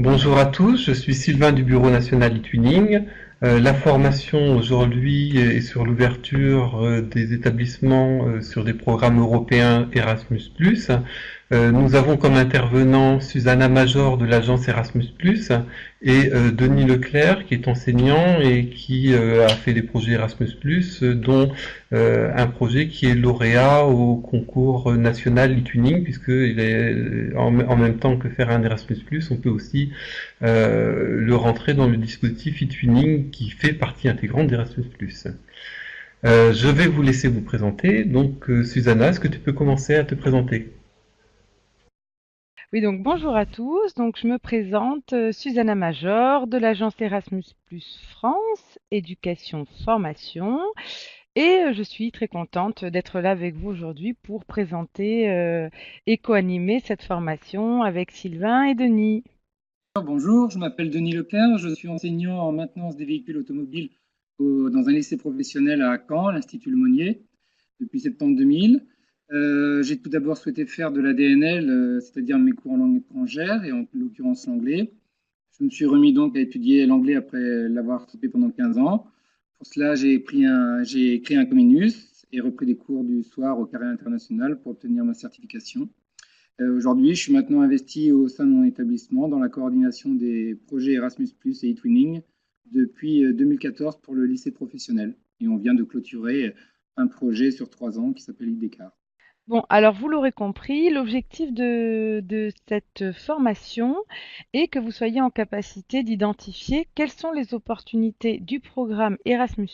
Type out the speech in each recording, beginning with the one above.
Bonjour à tous, je suis Sylvain du Bureau national e-twinning. La formation aujourd'hui est sur l'ouverture des établissements sur des programmes européens Erasmus+. Nous avons comme intervenants Susanna Major de l'agence Erasmus+, et Denis Leclerc qui est enseignant et qui a fait des projets Erasmus+, dont un projet qui est lauréat au concours national e-twinning, puisqu'il est en même temps que faire un Erasmus+, on peut aussi le rentrer dans le dispositif e-twinning qui fait partie intégrante d'Erasmus+. Je vais vous laisser vous présenter. Donc, Susanna, est-ce que tu peux commencer à te présenter? Oui, donc bonjour à tous. Donc je me présente, Susanna Major de l'agence Erasmus+ France, éducation formation et je suis très contente d'être là avec vous aujourd'hui pour présenter, et co-animer cette formation avec Sylvain et Denis. Bonjour, je m'appelle Denis Leclerc, je suis enseignant en maintenance des véhicules automobiles dans un lycée professionnel à Caen, l'Institut Le Monnier, depuis septembre 2000. J'ai tout d'abord souhaité faire de la DNL, c'est-à-dire mes cours en langue étrangère, et en l'occurrence l'anglais. Je me suis remis donc à étudier l'anglais après l'avoir stoppé pendant 15 ans. Pour cela, j'ai créé un Comenius et repris des cours du soir au Carré International pour obtenir ma certification. Aujourd'hui, je suis maintenant investi au sein de mon établissement dans la coordination des projets Erasmus+ et eTwinning depuis 2014 pour le lycée professionnel. Et on vient de clôturer un projet sur 3 ans qui s'appelle IDECAR. Bon, alors vous l'aurez compris, l'objectif de cette formation est que vous soyez en capacité d'identifier quelles sont les opportunités du programme Erasmus+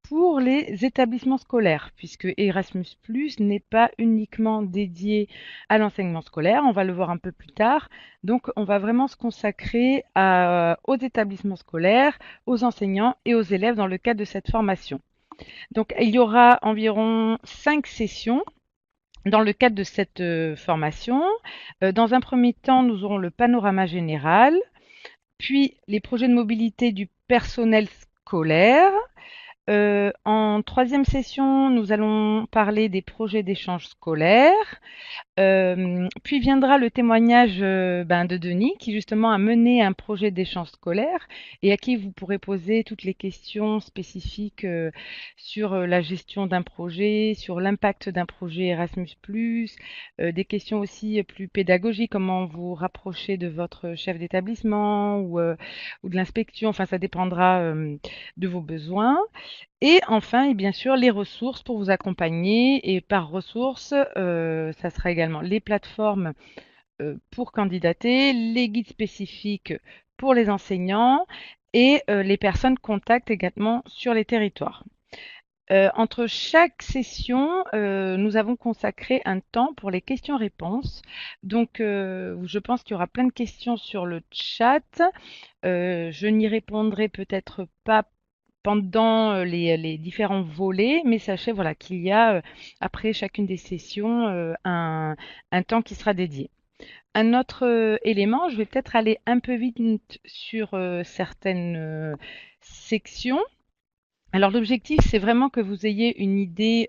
pour les établissements scolaires, puisque Erasmus+ n'est pas uniquement dédié à l'enseignement scolaire, on va le voir un peu plus tard. Donc, on va vraiment se consacrer aux établissements scolaires, aux enseignants et aux élèves dans le cadre de cette formation. Donc, il y aura environ 5 sessions dans le cadre de cette formation. Dans un premier temps, nous aurons le panorama général, puis les projets de mobilité du personnel scolaire. En troisième session, nous allons parler des projets d'échange scolaire. Puis viendra le témoignage de Denis, qui justement a mené un projet d'échange scolaire et à qui vous pourrez poser toutes les questions spécifiques sur la gestion d'un projet, sur l'impact d'un projet Erasmus+, des questions aussi plus pédagogiques, comment vous rapprocher de votre chef d'établissement ou de l'inspection, enfin ça dépendra de vos besoins. Et enfin, et bien sûr, les ressources pour vous accompagner. Et par ressources, ça sera également les plateformes pour candidater, les guides spécifiques pour les enseignants et les personnes contact également sur les territoires. Entre chaque session, nous avons consacré un temps pour les questions-réponses. Donc, je pense qu'il y aura plein de questions sur le chat. Je n'y répondrai peut-être pas pendant les différents volets, mais sachez voilà, qu'il y a après chacune des sessions un temps qui sera dédié. Un autre élément, je vais peut-être aller un peu vite sur certaines sections. Alors l'objectif, c'est vraiment que vous ayez une idée,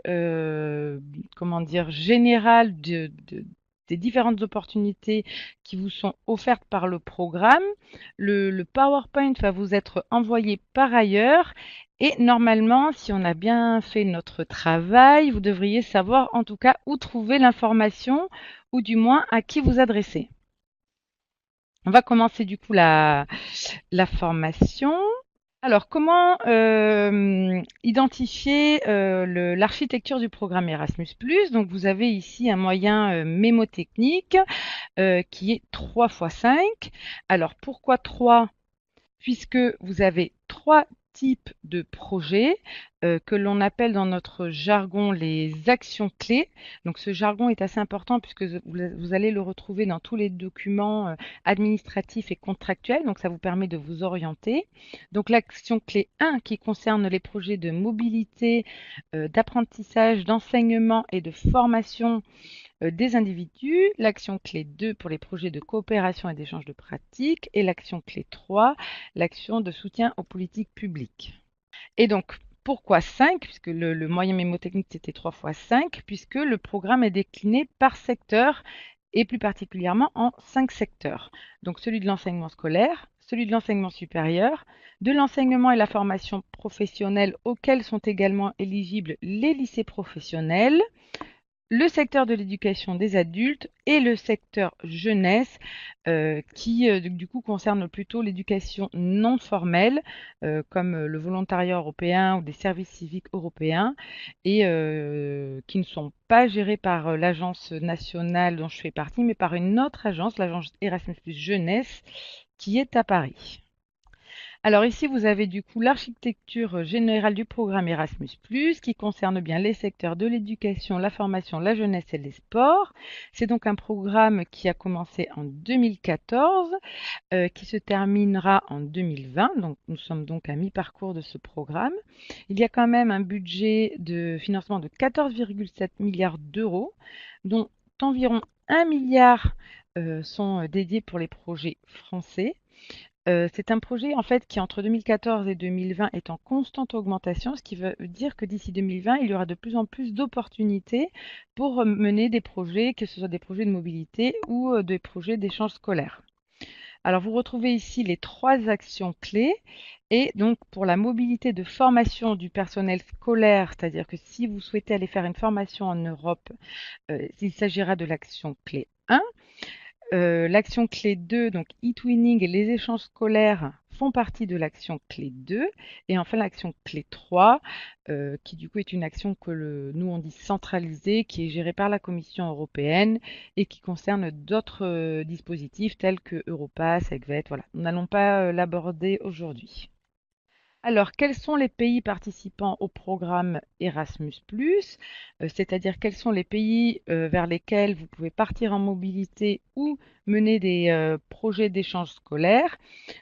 comment dire, générale des différentes opportunités qui vous sont offertes par le programme. Le PowerPoint va vous être envoyé par ailleurs et normalement, si on a bien fait notre travail, vous devriez savoir en tout cas où trouver l'information ou du moins à qui vous adresser. On va commencer du coup la formation. Alors, comment identifier l'architecture du programme Erasmus+. Donc, vous avez ici un moyen mémotechnique qui est 3 x 5. Alors, pourquoi 3? Puisque vous avez 3 types de projets que l'on appelle dans notre jargon les actions clés. Donc ce jargon est assez important puisque vous allez le retrouver dans tous les documents administratifs et contractuels. Donc ça vous permet de vous orienter. Donc l'action clé 1 qui concerne les projets de mobilité, d'apprentissage, d'enseignement et de formation des individus, l'action clé 2 pour les projets de coopération et d'échange de pratiques, et l'action clé 3, l'action de soutien aux politiques publiques. Et donc, pourquoi 5? Puisque le moyen mémotechnique c'était 3 x 5, puisque le programme est décliné par secteur et plus particulièrement en 5 secteurs. Donc celui de l'enseignement scolaire, celui de l'enseignement supérieur, de l'enseignement et la formation professionnelle auxquels sont également éligibles les lycées professionnels, le secteur de l'éducation des adultes et le secteur jeunesse qui du coup concerne plutôt l'éducation non formelle comme le volontariat européen ou des services civiques européens et qui ne sont pas gérés par l'agence nationale dont je fais partie mais par une autre agence, l'agence Erasmus+ Jeunesse qui est à Paris. Alors ici, vous avez du coup l'architecture générale du programme Erasmus+, qui concerne bien les secteurs de l'éducation, la formation, la jeunesse et les sports. C'est donc un programme qui a commencé en 2014, qui se terminera en 2020. Donc nous sommes donc à mi-parcours de ce programme. Il y a quand même un budget de financement de 14,7 milliards d'euros, dont environ 1 milliard sont dédiés pour les projets français. C'est un projet en fait qui entre 2014 et 2020 est en constante augmentation, ce qui veut dire que d'ici 2020, il y aura de plus en plus d'opportunités pour mener des projets, que ce soit des projets de mobilité ou des projets d'échange scolaire. Alors vous retrouvez ici les 3 actions clés et donc pour la mobilité de formation du personnel scolaire, c'est-à-dire que si vous souhaitez aller faire une formation en Europe, il s'agira de l'action clé 1. L'action clé 2, donc e-twinning et les échanges scolaires font partie de l'action clé 2. Et enfin, l'action clé 3, qui du coup est une action que nous on dit centralisée, qui est gérée par la Commission européenne et qui concerne d'autres dispositifs tels que Europass, Egvet. Voilà, nous n'allons pas l'aborder aujourd'hui. Alors, quels sont les pays participants au programme Erasmus+, c'est-à-dire quels sont les pays vers lesquels vous pouvez partir en mobilité ou mener des projets d'échange scolaire.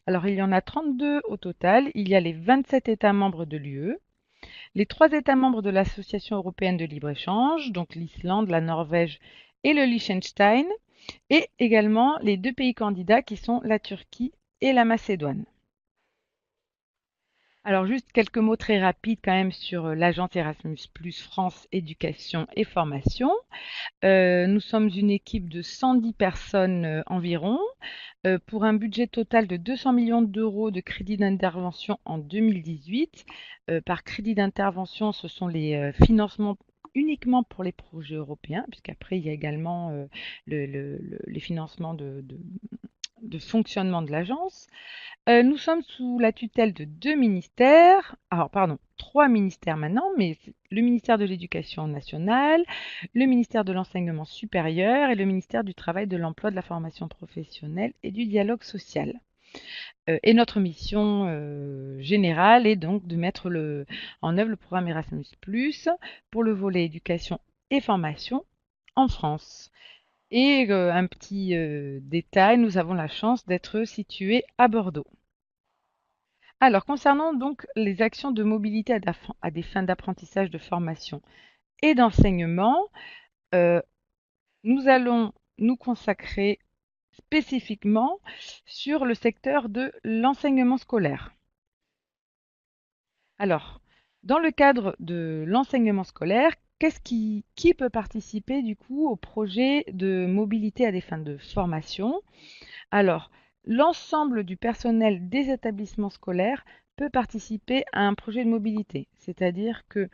Alors, il y en a 32 au total. Il y a les 27 États membres de l'UE, les 3 États membres de l'Association européenne de libre-échange, donc l'Islande, la Norvège et le Liechtenstein, et également les 2 pays candidats qui sont la Turquie et la Macédoine. Alors juste quelques mots très rapides quand même sur l'agence Erasmus+ France Éducation et Formation. Nous sommes une équipe de 110 personnes environ pour un budget total de 200 millions d'euros de crédit d'intervention en 2018. Par crédit d'intervention, ce sont les financements uniquement pour les projets européens, puisqu'après il y a également les financements de fonctionnement de l'agence. Nous sommes sous la tutelle de 2 ministères, alors pardon, 3 ministères maintenant, mais le ministère de l'Éducation nationale, le ministère de l'Enseignement supérieur et le ministère du Travail, de l'Emploi, de la formation professionnelle et du dialogue social. Et notre mission générale est donc de mettre en œuvre le programme Erasmus+, pour le volet éducation et formation en France. Et un petit détail, nous avons la chance d'être situés à Bordeaux. Alors, concernant donc les actions de mobilité à des fins d'apprentissage, de formation et d'enseignement, nous allons nous consacrer spécifiquement sur le secteur de l'enseignement scolaire. Alors, dans le cadre de l'enseignement scolaire, qui peut participer du coup au projet de mobilité à des fins de formation? Alors, l'ensemble du personnel des établissements scolaires peut participer à un projet de mobilité, c'est-à-dire que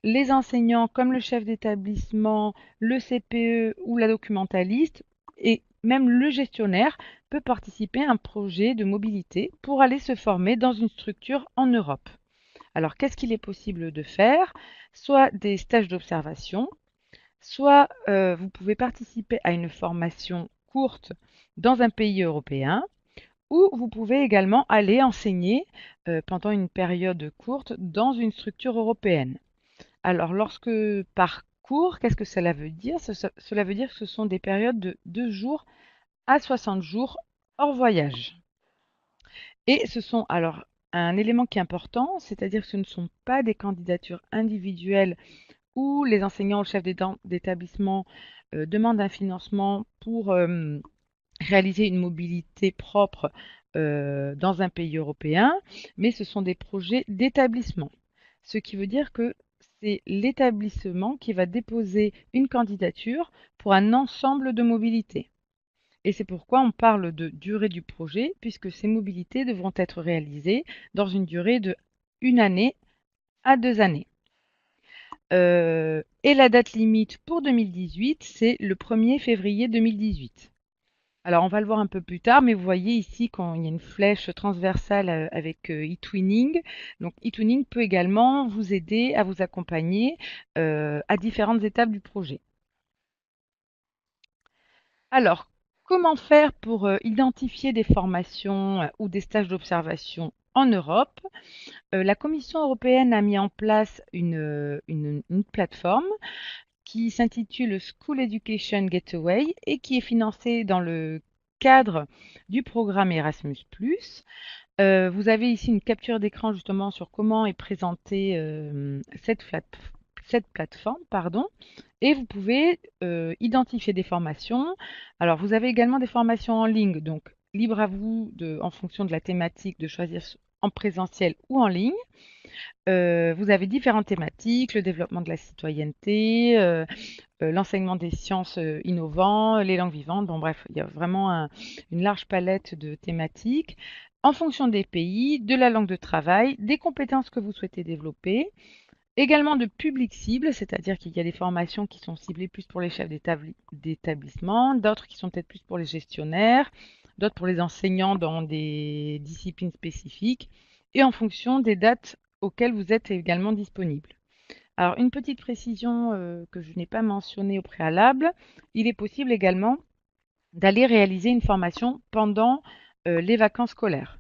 les enseignants comme le chef d'établissement, le CPE ou la documentaliste et même le gestionnaire peut participer à un projet de mobilité pour aller se former dans une structure en Europe. Alors, qu'est-ce qu'il est possible de faire? Soit des stages d'observation, soit vous pouvez participer à une formation courte dans un pays européen, ou vous pouvez également aller enseigner pendant une période courte dans une structure européenne. Alors, lorsque par cours, qu'est-ce que cela veut dire? Cela veut dire que ce sont des périodes de 2 jours à 60 jours hors voyage. Et ce sont alors un élément qui est important, c'est-à-dire que ce ne sont pas des candidatures individuelles où les enseignants ou le chef d'établissement demandent un financement pour réaliser une mobilité propre dans un pays européen, mais ce sont des projets d'établissement. Ce qui veut dire que c'est l'établissement qui va déposer une candidature pour un ensemble de mobilités. Et c'est pourquoi on parle de durée du projet, puisque ces mobilités devront être réalisées dans une durée de 1 année à 2 années. Et la date limite pour 2018, c'est le 1er février 2018. Alors, on va le voir un peu plus tard, mais vous voyez ici quand il y a une flèche transversale avec eTwinning. Donc, eTwinning peut également vous aider à vous accompagner à différentes étapes du projet. Alors, comment faire pour identifier des formations ou des stages d'observation en Europe? La Commission européenne a mis en place une plateforme qui s'intitule School Education Gateway et qui est financée dans le cadre du programme Erasmus+. Vous avez ici une capture d'écran justement sur comment est présentée cette plateforme, pardon, et vous pouvez identifier des formations. Alors, vous avez également des formations en ligne, donc libre à vous, en fonction de la thématique, de choisir en présentiel ou en ligne. Vous avez différentes thématiques, le développement de la citoyenneté, l'enseignement des sciences innovantes, les langues vivantes. Bon, bref, il y a vraiment une large palette de thématiques en fonction des pays, de la langue de travail, des compétences que vous souhaitez développer, également de publics cibles, c'est-à-dire qu'il y a des formations qui sont ciblées plus pour les chefs d'établissement, d'autres qui sont peut-être plus pour les gestionnaires, d'autres pour les enseignants dans des disciplines spécifiques, et en fonction des dates auxquelles vous êtes également disponible. Alors, une petite précision que je n'ai pas mentionnée au préalable, il est possible également d'aller réaliser une formation pendant les vacances scolaires.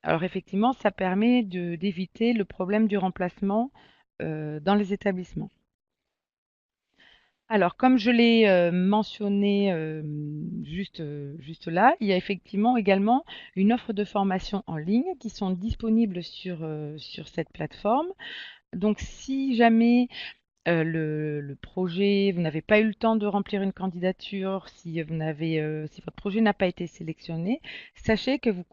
Alors effectivement, ça permet d'éviter le problème du remplacement dans les établissements. Alors, comme je l'ai mentionné juste là, il y a effectivement également une offre de formation en ligne qui sont disponibles sur cette plateforme. Donc, si jamais le projet, vous n'avez pas eu le temps de remplir une candidature, si votre projet n'a pas été sélectionné, sachez que vous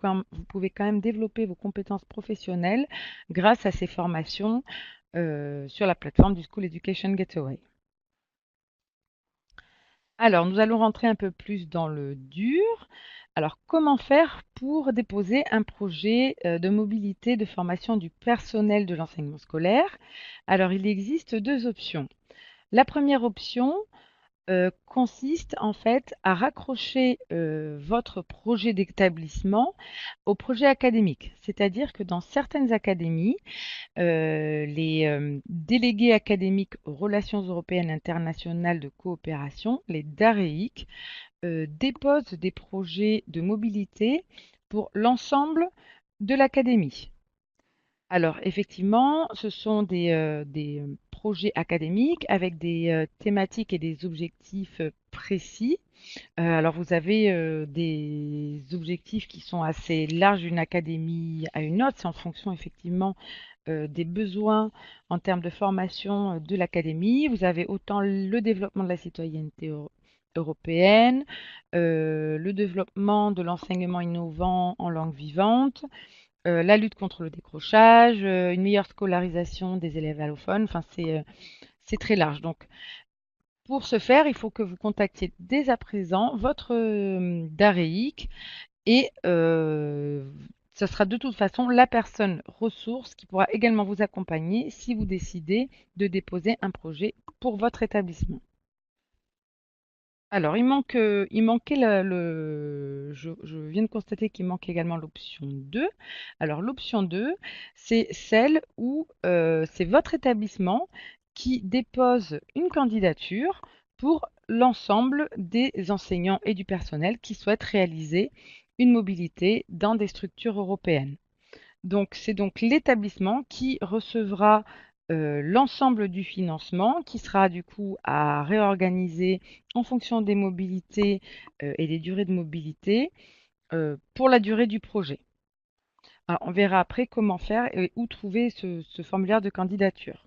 pouvez quand même développer vos compétences professionnelles grâce à ces formations sur la plateforme du School Education Gateway. Alors, nous allons rentrer un peu plus dans le dur. Alors, comment faire pour déposer un projet de mobilité de formation du personnel de l'enseignement scolaire? Alors, il existe deux options. La première option consiste en fait à raccrocher votre projet d'établissement au projet académique. C'est-à-dire que dans certaines académies, les délégués académiques aux relations européennes internationales de coopération, les DAREIC, déposent des projets de mobilité pour l'ensemble de l'académie. Alors effectivement, ce sont des projets académiques avec des thématiques et des objectifs précis. Alors vous avez des objectifs qui sont assez larges d'une académie à une autre. C'est en fonction effectivement des besoins en termes de formation de l'académie. Vous avez autant le développement de la citoyenneté européenne, le développement de l'enseignement innovant en langue vivante, la lutte contre le décrochage, une meilleure scolarisation des élèves allophones. Enfin, c'est très large. Donc, pour ce faire, il faut que vous contactiez dès à présent votre DAREIC et ce sera de toute façon la personne ressource qui pourra également vous accompagner si vous décidez de déposer un projet pour votre établissement. Alors, il manquait je viens de constater qu'il manque également l'option 2. Alors, l'option 2, c'est celle où c'est votre établissement qui dépose une candidature pour l'ensemble des enseignants et du personnel qui souhaitent réaliser une mobilité dans des structures européennes. Donc, c'est donc l'établissement qui recevra l'ensemble du financement qui sera du coup à réorganiser en fonction des mobilités et des durées de mobilité pour la durée du projet. Alors, on verra après comment faire et où trouver ce formulaire de candidature.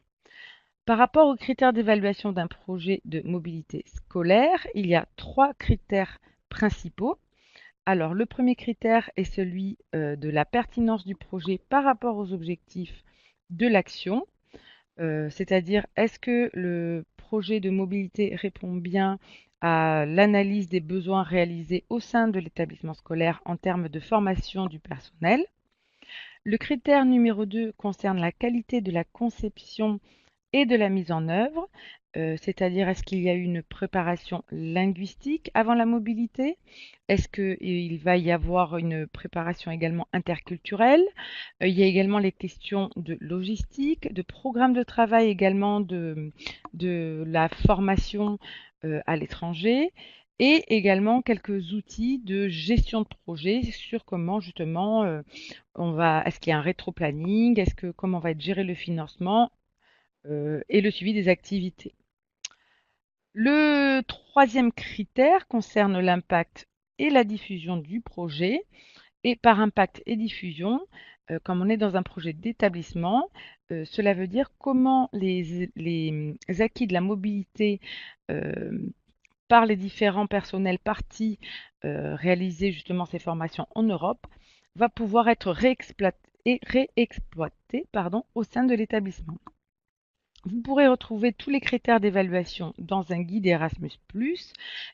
Par rapport aux critères d'évaluation d'un projet de mobilité scolaire, il y a 3 critères principaux. Alors, le premier critère est celui, de la pertinence du projet par rapport aux objectifs de l'action. C'est-à-dire, est-ce que le projet de mobilité répond bien à l'analyse des besoins réalisés au sein de l'établissement scolaire en termes de formation du personnel? Le critère numéro 2 concerne la qualité de la conception et de la mise en œuvre, c'est-à-dire est-ce qu'il y a eu une préparation linguistique avant la mobilité? Est-ce qu'il va y avoir une préparation également interculturelle? Il y a également les questions de logistique, de programme de travail également de la formation à l'étranger et également quelques outils de gestion de projet sur comment justement est-ce qu'il y a un rétro-planning, comment va être géré le financement et le suivi des activités. Le troisième critère concerne l'impact et la diffusion du projet. Et par impact et diffusion, comme on est dans un projet d'établissement, cela veut dire comment les acquis de la mobilité par les différents personnels partis réaliser justement ces formations en Europe va pouvoir être réexploité au sein de l'établissement. Vous pourrez retrouver tous les critères d'évaluation dans un guide Erasmus+,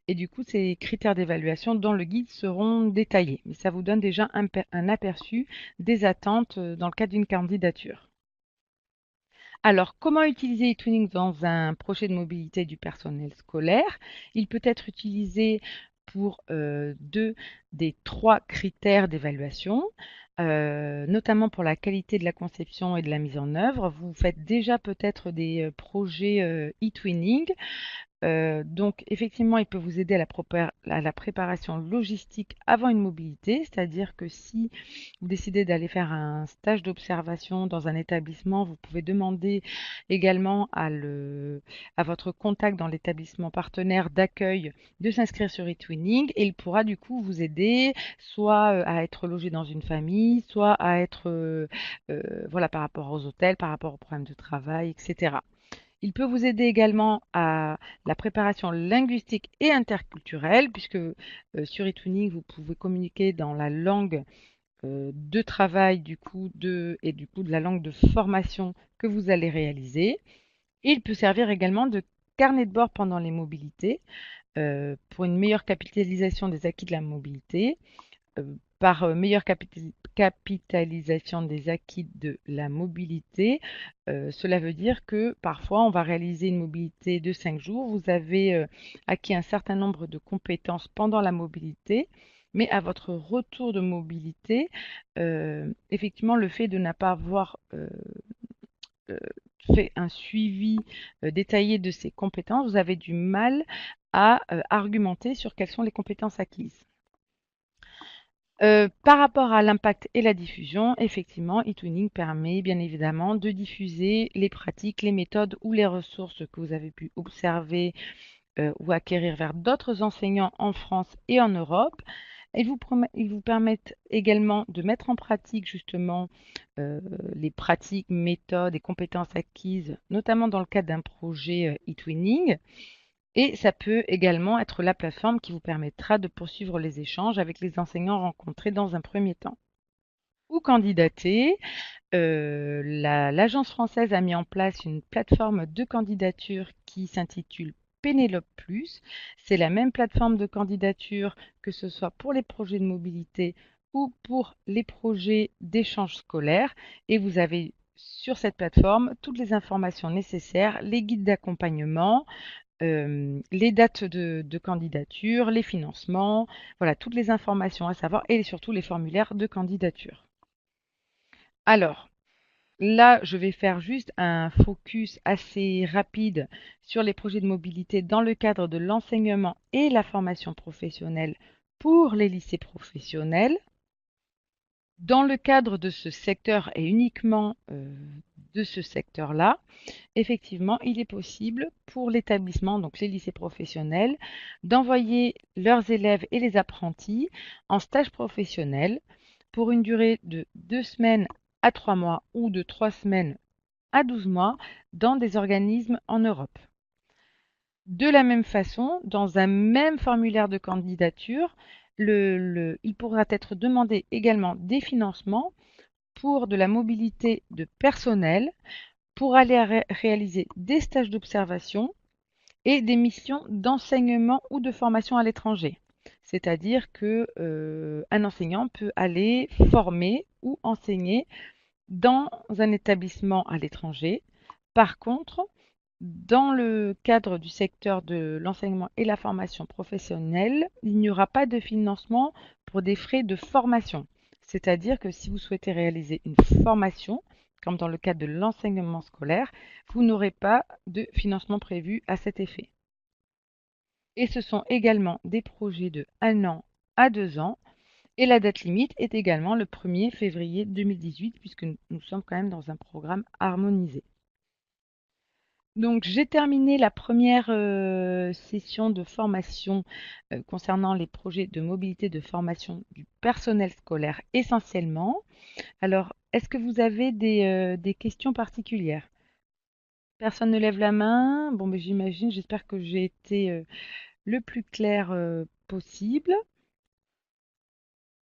et du coup, ces critères d'évaluation dans le guide seront détaillés. Mais ça vous donne déjà un aperçu des attentes dans le cadre d'une candidature. Alors, comment utiliser eTwinning dans un projet de mobilité du personnel scolaire? Il peut être utilisé pour 2 des 3 critères d'évaluation. Notamment pour la qualité de la conception et de la mise en œuvre. Vous faites déjà peut-être des projets e-twinning. Donc effectivement, il peut vous aider à la préparation logistique avant une mobilité, c'est-à-dire que si vous décidez d'aller faire un stage d'observation dans un établissement, vous pouvez demander également à votre contact dans l'établissement partenaire d'accueil de s'inscrire sur eTwinning et il pourra du coup vous aider soit à être logé dans une famille, soit à être voilà, par rapport aux hôtels, par rapport aux problèmes de travail, etc. Il peut vous aider également à la préparation linguistique et interculturelle, puisque sur eTwinning, vous pouvez communiquer dans la langue de travail et du coup de la langue de formation que vous allez réaliser. Et il peut servir également de carnet de bord pendant les mobilités pour une meilleure capitalisation des acquis de la mobilité, par meilleure capitalisation des acquis de la mobilité. Cela veut dire que parfois on va réaliser une mobilité de 5 jours. Vous avez acquis un certain nombre de compétences pendant la mobilité, mais à votre retour de mobilité, effectivement, le fait de ne pas avoir fait un suivi détaillé de ces compétences, vous avez du mal à argumenter sur quelles sont les compétences acquises. Par rapport à l'impact et la diffusion, effectivement, eTwinning permet bien évidemment de diffuser les pratiques, les méthodes ou les ressources que vous avez pu observer ou acquérir vers d'autres enseignants en France et en Europe. Ils vous permettent également de mettre en pratique justement les pratiques, méthodes et compétences acquises, notamment dans le cadre d'un projet eTwinning. Et ça peut également être la plateforme qui vous permettra de poursuivre les échanges avec les enseignants rencontrés dans un premier temps. Ou candidater, l'Agence française a mis en place une plateforme de candidature qui s'intitule Pénélope Plus. C'est la même plateforme de candidature que ce soit pour les projets de mobilité ou pour les projets d'échange scolaire. Et vous avez sur cette plateforme toutes les informations nécessaires, les guides d'accompagnement, les dates de candidature, les financements, voilà, toutes les informations à savoir et surtout les formulaires de candidature. Alors, là, je vais faire juste un focus assez rapide sur les projets de mobilité dans le cadre de l'enseignement et la formation professionnelle pour les lycées professionnels. Dans le cadre de ce secteur et uniquement de ce secteur-là, effectivement, il est possible pour l'établissement, donc les lycées professionnels, d'envoyer leurs élèves et les apprentis en stage professionnel pour une durée de 2 semaines à 3 mois ou de 3 semaines à 12 mois dans des organismes en Europe. De la même façon, dans un même formulaire de candidature, il pourra être demandé également des financements pour de la mobilité de personnel pour aller réaliser des stages d'observation et des missions d'enseignement ou de formation à l'étranger. C'est-à-dire que un enseignant peut aller former ou enseigner dans un établissement à l'étranger. Par contre, dans le cadre du secteur de l'enseignement et la formation professionnelle, il n'y aura pas de financement pour des frais de formation. C'est-à-dire que si vous souhaitez réaliser une formation, comme dans le cadre de l'enseignement scolaire, vous n'aurez pas de financement prévu à cet effet. Et ce sont également des projets de 1 an à 2 ans. Et la date limite est également le 1er février 2018, puisque nous sommes quand même dans un programme harmonisé. Donc, j'ai terminé la première session de formation concernant les projets de mobilité de formation du personnel scolaire essentiellement. Alors, est-ce que vous avez des questions particulières? Personne ne lève la main? Bon, ben, j'imagine, j'espère que j'ai été le plus clair possible.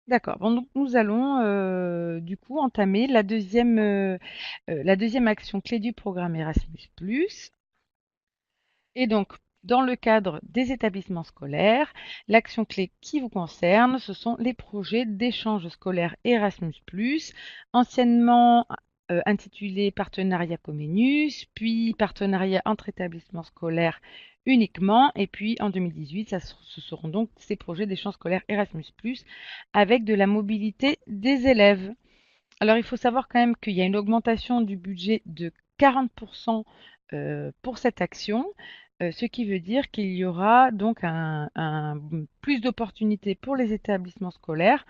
D'accord. Bon, donc nous allons du coup entamer la deuxième action clé du programme Erasmus+. Et donc, dans le cadre des établissements scolaires, l'action clé qui vous concerne, ce sont les projets d'échange scolaire Erasmus+, anciennement intitulé Partenariat Comenius, puis Partenariat entre établissements scolaires uniquement, et puis en 2018, ce seront donc ces projets d'échange scolaire Erasmus+, avec de la mobilité des élèves. Alors, il faut savoir quand même qu'il y a une augmentation du budget de 40% pour cette action, ce qui veut dire qu'il y aura donc plus d'opportunités pour les établissements scolaires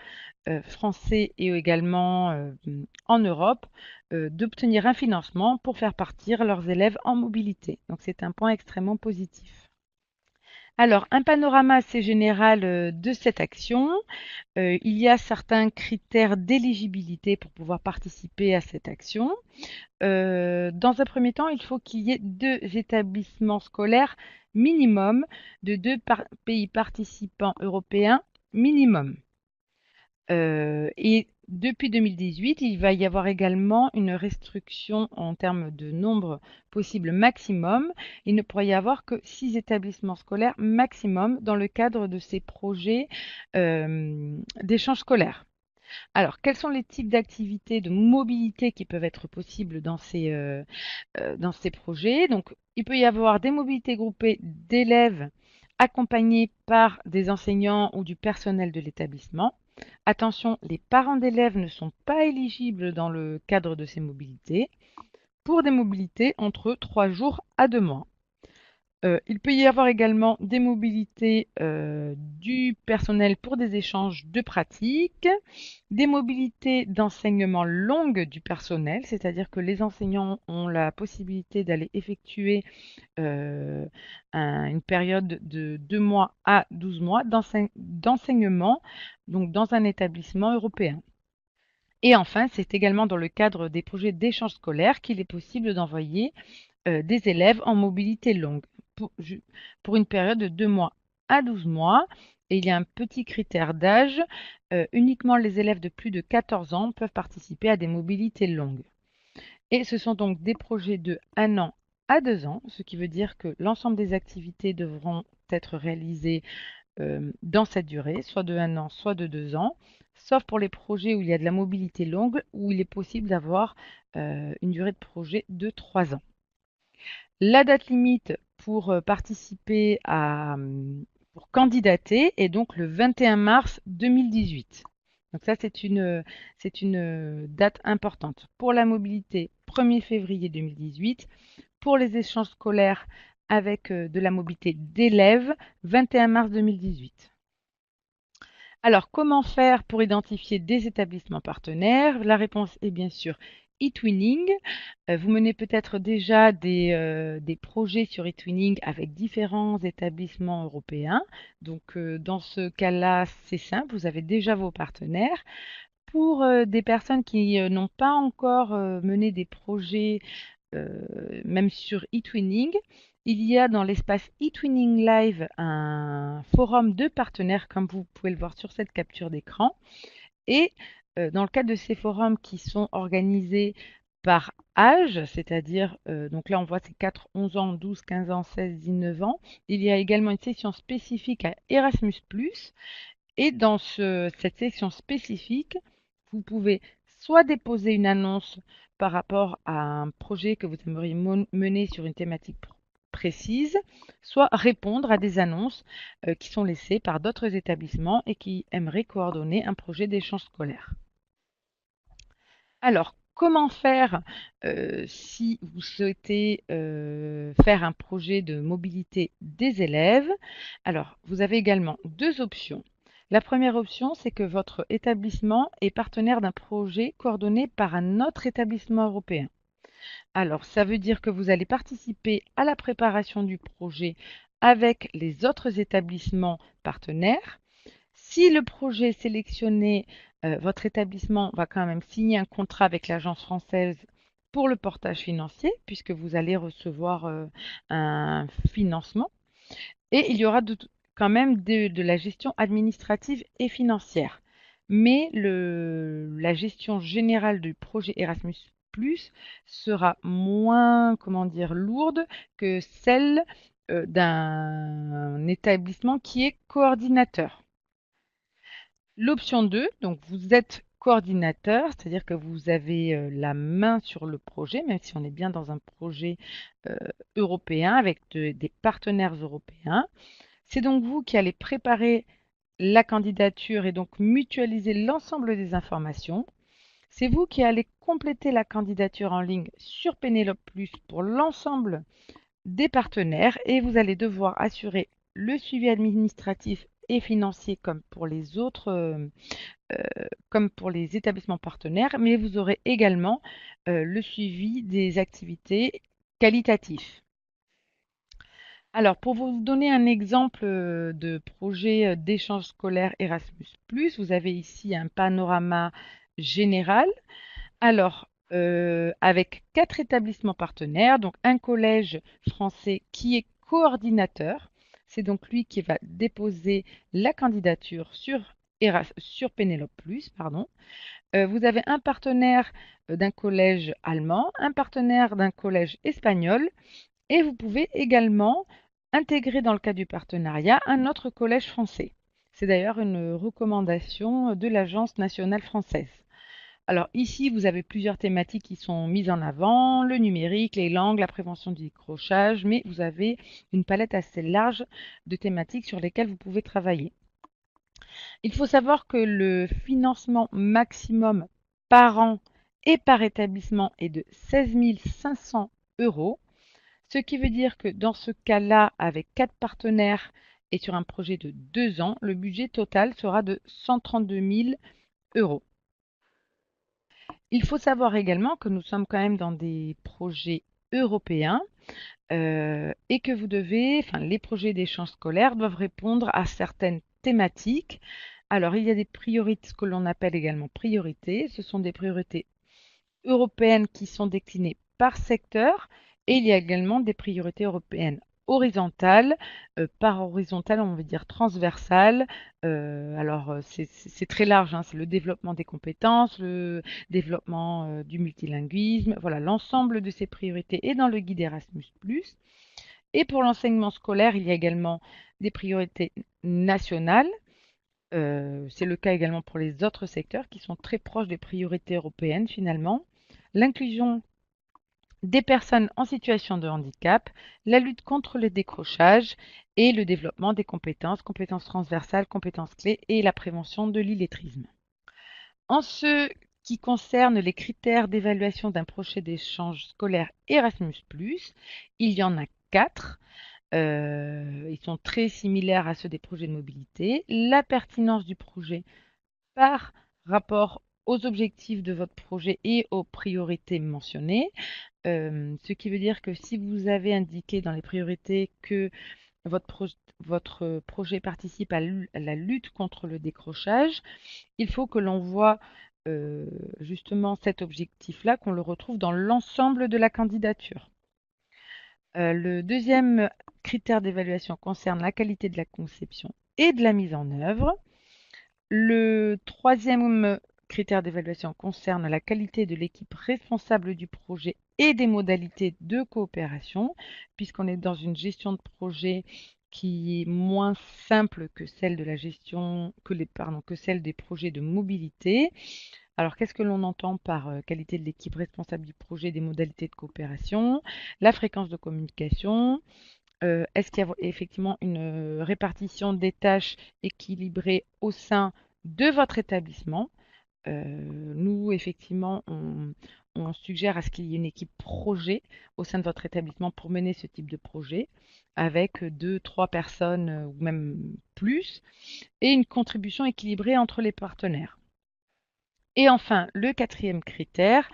français et également en Europe d'obtenir un financement pour faire partir leurs élèves en mobilité. Donc, c'est un point extrêmement positif. Alors, un panorama assez général de cette action. Il y a certains critères d'éligibilité pour pouvoir participer à cette action. Dans un premier temps, il faut qu'il y ait 2 établissements scolaires minimum de 2 pays participants européens minimum. Et depuis 2018, il va y avoir également une restriction en termes de nombre possible maximum. Il ne pourrait y avoir que 6 établissements scolaires maximum dans le cadre de ces projets d'échange scolaire. Alors, quels sont les types d'activités de mobilité qui peuvent être possibles dans ces projets? Donc, il peut y avoir des mobilités groupées d'élèves accompagnés par des enseignants ou du personnel de l'établissement. Attention, les parents d'élèves ne sont pas éligibles dans le cadre de ces mobilités pour des mobilités entre 3 jours à 2 mois. Il peut y avoir également des mobilités du personnel pour des échanges de pratiques, des mobilités d'enseignement longues du personnel, c'est-à-dire que les enseignants ont la possibilité d'aller effectuer une période de 2 mois à 12 mois d'enseignement donc dans un établissement européen. Et enfin, c'est également dans le cadre des projets d'échange scolaire qu'il est possible d'envoyer des élèves en mobilité longue pour une période de 2 mois à 12 mois. Et il y a un petit critère d'âge. Uniquement les élèves de plus de 14 ans peuvent participer à des mobilités longues. Et ce sont donc des projets de 1 an à 2 ans, ce qui veut dire que l'ensemble des activités devront être réalisées dans cette durée, soit de 1 an, soit de 2 ans, sauf pour les projets où il y a de la mobilité longue, où il est possible d'avoir une durée de projet de 3 ans. La date limite pour participer pour candidater est donc le 21 mars 2018. Donc ça, c'est une date importante. Pour la mobilité, 1er février 2018. Pour les échanges scolaires avec de la mobilité d'élèves, 21 mars 2018. Alors, comment faire pour identifier des établissements partenaires? La réponse est bien sûr eTwinning. Vous menez peut-être déjà des projets sur eTwinning avec différents établissements européens. Donc, dans ce cas-là, c'est simple, vous avez déjà vos partenaires. Pour des personnes qui n'ont pas encore mené des projets, même sur eTwinning, il y a dans l'espace eTwinning Live un forum de partenaires, comme vous pouvez le voir sur cette capture d'écran. Et dans le cadre de ces forums qui sont organisés par âge, c'est-à-dire, donc là on voit c'est 4, 11 ans, 12, 15 ans, 16, 19 ans. Il y a également une section spécifique à Erasmus+, et dans cette section spécifique, vous pouvez soit déposer une annonce par rapport à un projet que vous aimeriez mener sur une thématique précise, soit répondre à des annonces qui sont laissées par d'autres établissements et qui aimeraient coordonner un projet d'échange scolaire. Alors, comment faire si vous souhaitez faire un projet de mobilité des élèves? Alors, vous avez également deux options. La première option, c'est que votre établissement est partenaire d'un projet coordonné par un autre établissement européen. Alors, ça veut dire que vous allez participer à la préparation du projet avec les autres établissements partenaires. Si le projet est sélectionné, votre établissement va quand même signer un contrat avec l'Agence française pour le portage financier, puisque vous allez recevoir un financement. Et il y aura quand même de la gestion administrative et financière. Mais la gestion générale du projet Erasmus sera moins, comment dire, lourde que celle d'un établissement qui est coordinateur. L'option 2, donc vous êtes coordinateur, c'est-à-dire que vous avez la main sur le projet, même si on est bien dans un projet européen avec des partenaires européens. C'est donc vous qui allez préparer la candidature et donc mutualiser l'ensemble des informations. C'est vous qui allez compléter la candidature en ligne sur Pénélope Plus pour l'ensemble des partenaires et vous allez devoir assurer le suivi administratif et financier comme pour les autres, comme pour les établissements partenaires, mais vous aurez également le suivi des activités qualitatives. Alors, pour vous donner un exemple de projet d'échange scolaire Erasmus+, vous avez ici un panorama général. Alors, avec 4 établissements partenaires, donc un collège français qui est coordinateur. C'est donc lui qui va déposer la candidature sur Pénélope+, pardon. Vous avez un partenaire d'un collège allemand, un partenaire d'un collège espagnol, et vous pouvez également intégrer dans le cadre du partenariat un autre collège français. C'est d'ailleurs une recommandation de l'Agence nationale française. Alors ici, vous avez plusieurs thématiques qui sont mises en avant, le numérique, les langues, la prévention du décrochage, mais vous avez une palette assez large de thématiques sur lesquelles vous pouvez travailler. Il faut savoir que le financement maximum par an et par établissement est de 16 500 €, ce qui veut dire que dans ce cas-là, avec 4 partenaires et sur un projet de 2 ans, le budget total sera de 132 000 €. Il faut savoir également que nous sommes quand même dans des projets européens et que les projets d'échange scolaire doivent répondre à certaines thématiques. Alors, il y a des priorités, ce que l'on appelle également priorités. Ce sont des priorités européennes qui sont déclinées par secteur et il y a également des priorités européennes horizontales. Par horizontale, on veut dire transversale. Alors, c'est très large, hein, c'est le développement des compétences, le développement du multilinguisme. Voilà, l'ensemble de ces priorités est dans le guide Erasmus+. Et pour l'enseignement scolaire, il y a également des priorités nationales. C'est le cas également pour les autres secteurs qui sont très proches des priorités européennes finalement. L'inclusion des personnes en situation de handicap, la lutte contre le décrochage et le développement des compétences, compétences transversales, compétences clés et la prévention de l'illettrisme. En ce qui concerne les critères d'évaluation d'un projet d'échange scolaire Erasmus+, il y en a 4. Ils sont très similaires à ceux des projets de mobilité. La pertinence du projet par rapport aux objectifs de votre projet et aux priorités mentionnées. Ce qui veut dire que si vous avez indiqué dans les priorités que votre projet participe à la lutte contre le décrochage, il faut que l'on voit justement cet objectif-là, qu'on le retrouve dans l'ensemble de la candidature. Le deuxième critère d'évaluation concerne la qualité de la conception et de la mise en œuvre. Le troisième critères d'évaluation concernent la qualité de l'équipe responsable du projet et des modalités de coopération, puisqu'on est dans une gestion de projet qui est moins simple que celle de la gestion, que celle des projets de mobilité. Alors, qu'est-ce que l'on entend par qualité de l'équipe responsable du projet, des modalités de coopération, la fréquence de communication, est-ce qu'il y a effectivement une répartition des tâches équilibrée au sein de votre établissement? Nous, effectivement, on suggère à ce qu'il y ait une équipe projet au sein de votre établissement pour mener ce type de projet avec 2, 3 personnes ou même plus et une contribution équilibrée entre les partenaires. Et enfin, le quatrième critère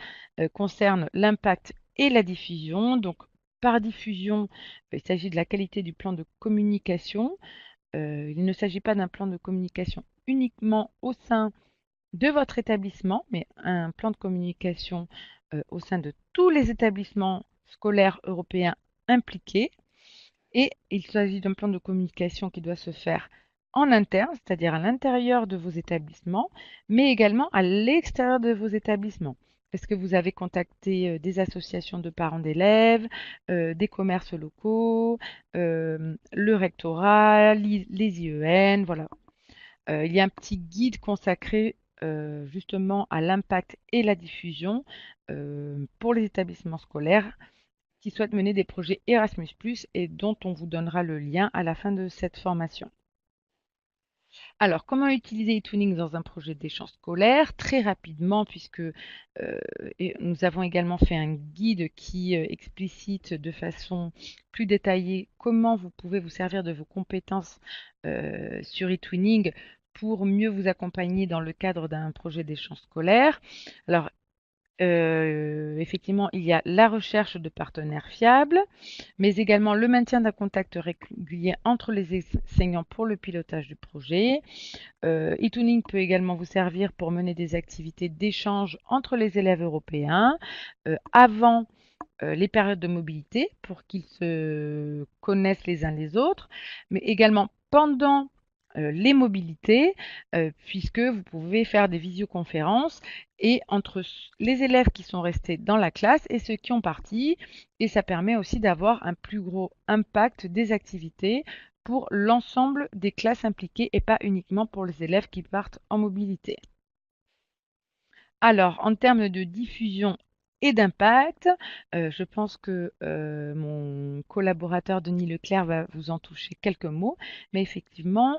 concerne l'impact et la diffusion. Donc, par diffusion, il s'agit de la qualité du plan de communication. Il ne s'agit pas d'un plan de communication uniquement au sein de votre établissement, mais un plan de communication au sein de tous les établissements scolaires européens impliqués. Et il s'agit d'un plan de communication qui doit se faire en interne, c'est-à-dire à l'intérieur de vos établissements, mais également à l'extérieur de vos établissements. Est-ce que vous avez contacté des associations de parents d'élèves, des commerces locaux, le rectorat, les IEN, voilà. Il y a un petit guide consacré justement à l'impact et la diffusion pour les établissements scolaires qui souhaitent mener des projets Erasmus+, et dont on vous donnera le lien à la fin de cette formation. Alors, comment utiliser eTwinning dans un projet d'échange scolaire? Très rapidement, puisque nous avons également fait un guide qui explicite de façon plus détaillée comment vous pouvez vous servir de vos compétences sur eTwinning pour mieux vous accompagner dans le cadre d'un projet d'échange scolaire. Alors, effectivement, il y a la recherche de partenaires fiables, mais également le maintien d'un contact régulier entre les enseignants pour le pilotage du projet. eTwinning peut également vous servir pour mener des activités d'échange entre les élèves européens avant les périodes de mobilité pour qu'ils se connaissent les uns les autres, mais également pendant les mobilités, puisque vous pouvez faire des visioconférences et entre les élèves qui sont restés dans la classe et ceux qui ont parti, et ça permet aussi d'avoir un plus gros impact des activités pour l'ensemble des classes impliquées et pas uniquement pour les élèves qui partent en mobilité. Alors, en termes de diffusion et d'impact, je pense que mon collaborateur Denis Leclerc va vous en toucher quelques mots, mais effectivement,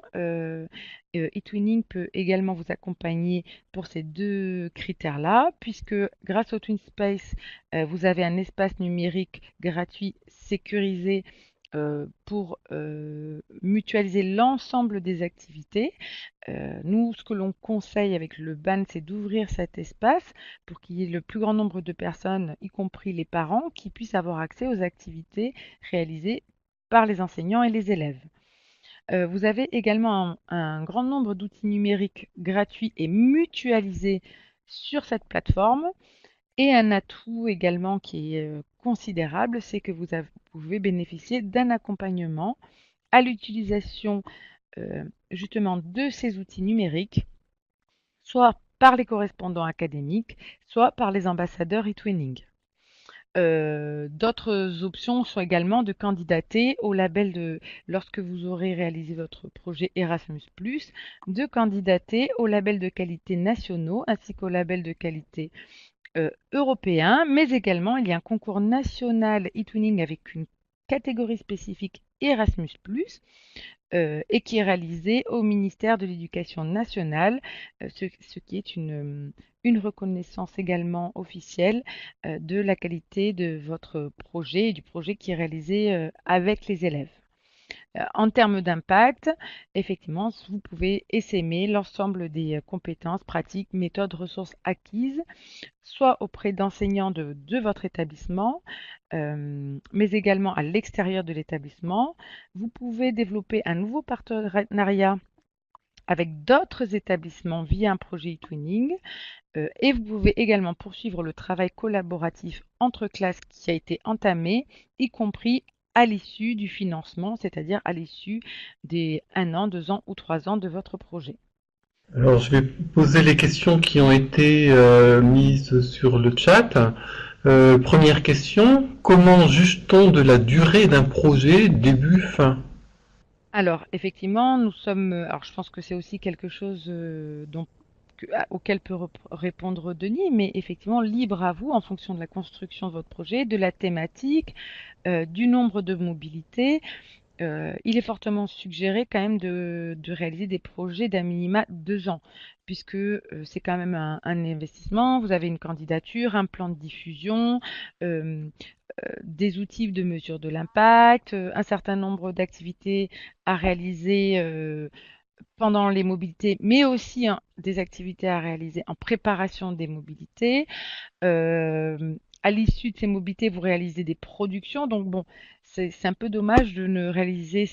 eTwinning peut également vous accompagner pour ces deux critères-là, puisque grâce au TwinSpace, vous avez un espace numérique gratuit, sécurisé, pour mutualiser l'ensemble des activités. Nous, ce que l'on conseille avec le BAN, c'est d'ouvrir cet espace pour qu'il y ait le plus grand nombre de personnes, y compris les parents, qui puissent avoir accès aux activités réalisées par les enseignants et les élèves. Vous avez également un grand nombre d'outils numériques gratuits et mutualisés sur cette plateforme. Et un atout également qui est considérable, c'est que vous pouvez bénéficier d'un accompagnement à l'utilisation justement de ces outils numériques, soit par les correspondants académiques, soit par les ambassadeurs eTwinning. D'autres options sont également de candidater au label lorsque vous aurez réalisé votre projet Erasmus+, de candidater au label de qualité nationaux ainsi qu'au label de qualité européen, mais également il y a un concours national eTwinning avec une catégorie spécifique Erasmus+, et qui est réalisé au ministère de l'Éducation nationale, ce qui est une reconnaissance également officielle de la qualité de votre projet et du projet qui est réalisé avec les élèves. En termes d'impact, effectivement, vous pouvez essaimer l'ensemble des compétences, pratiques, méthodes, ressources acquises, soit auprès d'enseignants de votre établissement, mais également à l'extérieur de l'établissement. Vous pouvez développer un nouveau partenariat avec d'autres établissements via un projet eTwinning, et vous pouvez également poursuivre le travail collaboratif entre classes qui a été entamé, y compris à l'issue du financement, c'est-à-dire à l'issue des 1 an, 2 ans ou 3 ans de votre projet. Alors, je vais poser les questions qui ont été mises sur le chat. Première question, comment juge-t-on de la durée d'un projet début-fin? Alors, effectivement, nous sommes. Alors, je pense que c'est aussi quelque chose auquel peut répondre Denis, mais effectivement, libre à vous en fonction de la construction de votre projet, de la thématique, du nombre de mobilités. Il est fortement suggéré quand même de réaliser des projets d'à minima 2 ans, puisque c'est quand même un investissement. Vous avez une candidature, un plan de diffusion, euh, des outils de mesure de l'impact, un certain nombre d'activités à réaliser pendant les mobilités, mais aussi hein, des activités à réaliser en préparation des mobilités. À l'issue de ces mobilités, vous réalisez des productions. Donc bon, c'est un peu dommage de ne réaliser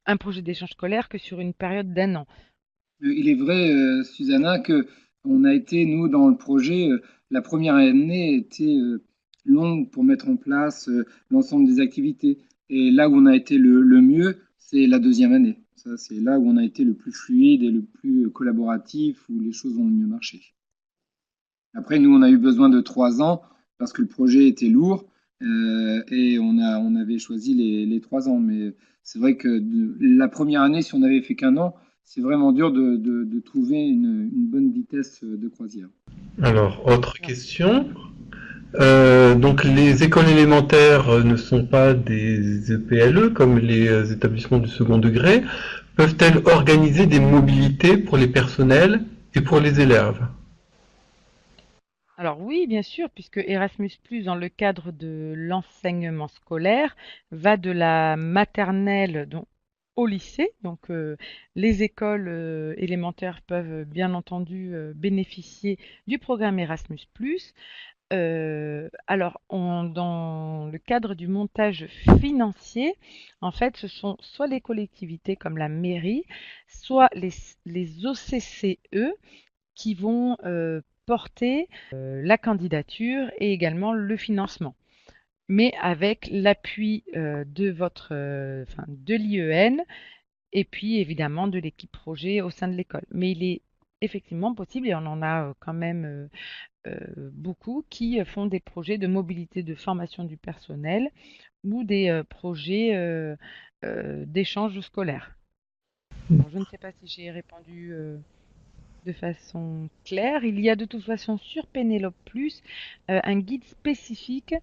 un projet d'échange scolaire que sur une période d'1 an. Il est vrai, Susanna, que on a été, nous, dans le projet, la première année était longue pour mettre en place l'ensemble des activités. Et là où on a été le mieux, c'est la deuxième année. Ça, c'est là où on a été le plus fluide et le plus collaboratif, où les choses ont le mieux marché. Après, nous, on a eu besoin de 3 ans parce que le projet était lourd et on avait choisi les 3 ans. Mais c'est vrai que la première année, si on avait fait qu'un an, c'est vraiment dur de trouver une bonne vitesse de croisière. Alors, autre Alors, question. Donc les écoles élémentaires ne sont pas des EPLE comme les établissements du second degré. Peuvent-elles organiser des mobilités pour les personnels et pour les élèves? alors oui, bien sûr, puisque Erasmus+, dans le cadre de l'enseignement scolaire, va de la maternelle donc, au lycée. Donc les écoles élémentaires peuvent bien entendu bénéficier du programme Erasmus+. Alors, dans le cadre du montage financier, en fait, ce sont soit les collectivités comme la mairie, soit les OCCE qui vont porter la candidature et également le financement, mais avec l'appui de l'IEN et puis évidemment de l'équipe projet au sein de l'école. Mais il est effectivement possible, et on en a quand même beaucoup, qui font des projets de mobilité de formation du personnel ou des projets d'échange scolaire. Alors, je ne sais pas si j'ai répondu de façon claire. Il y a de toute façon sur Pénélope Plus un guide spécifique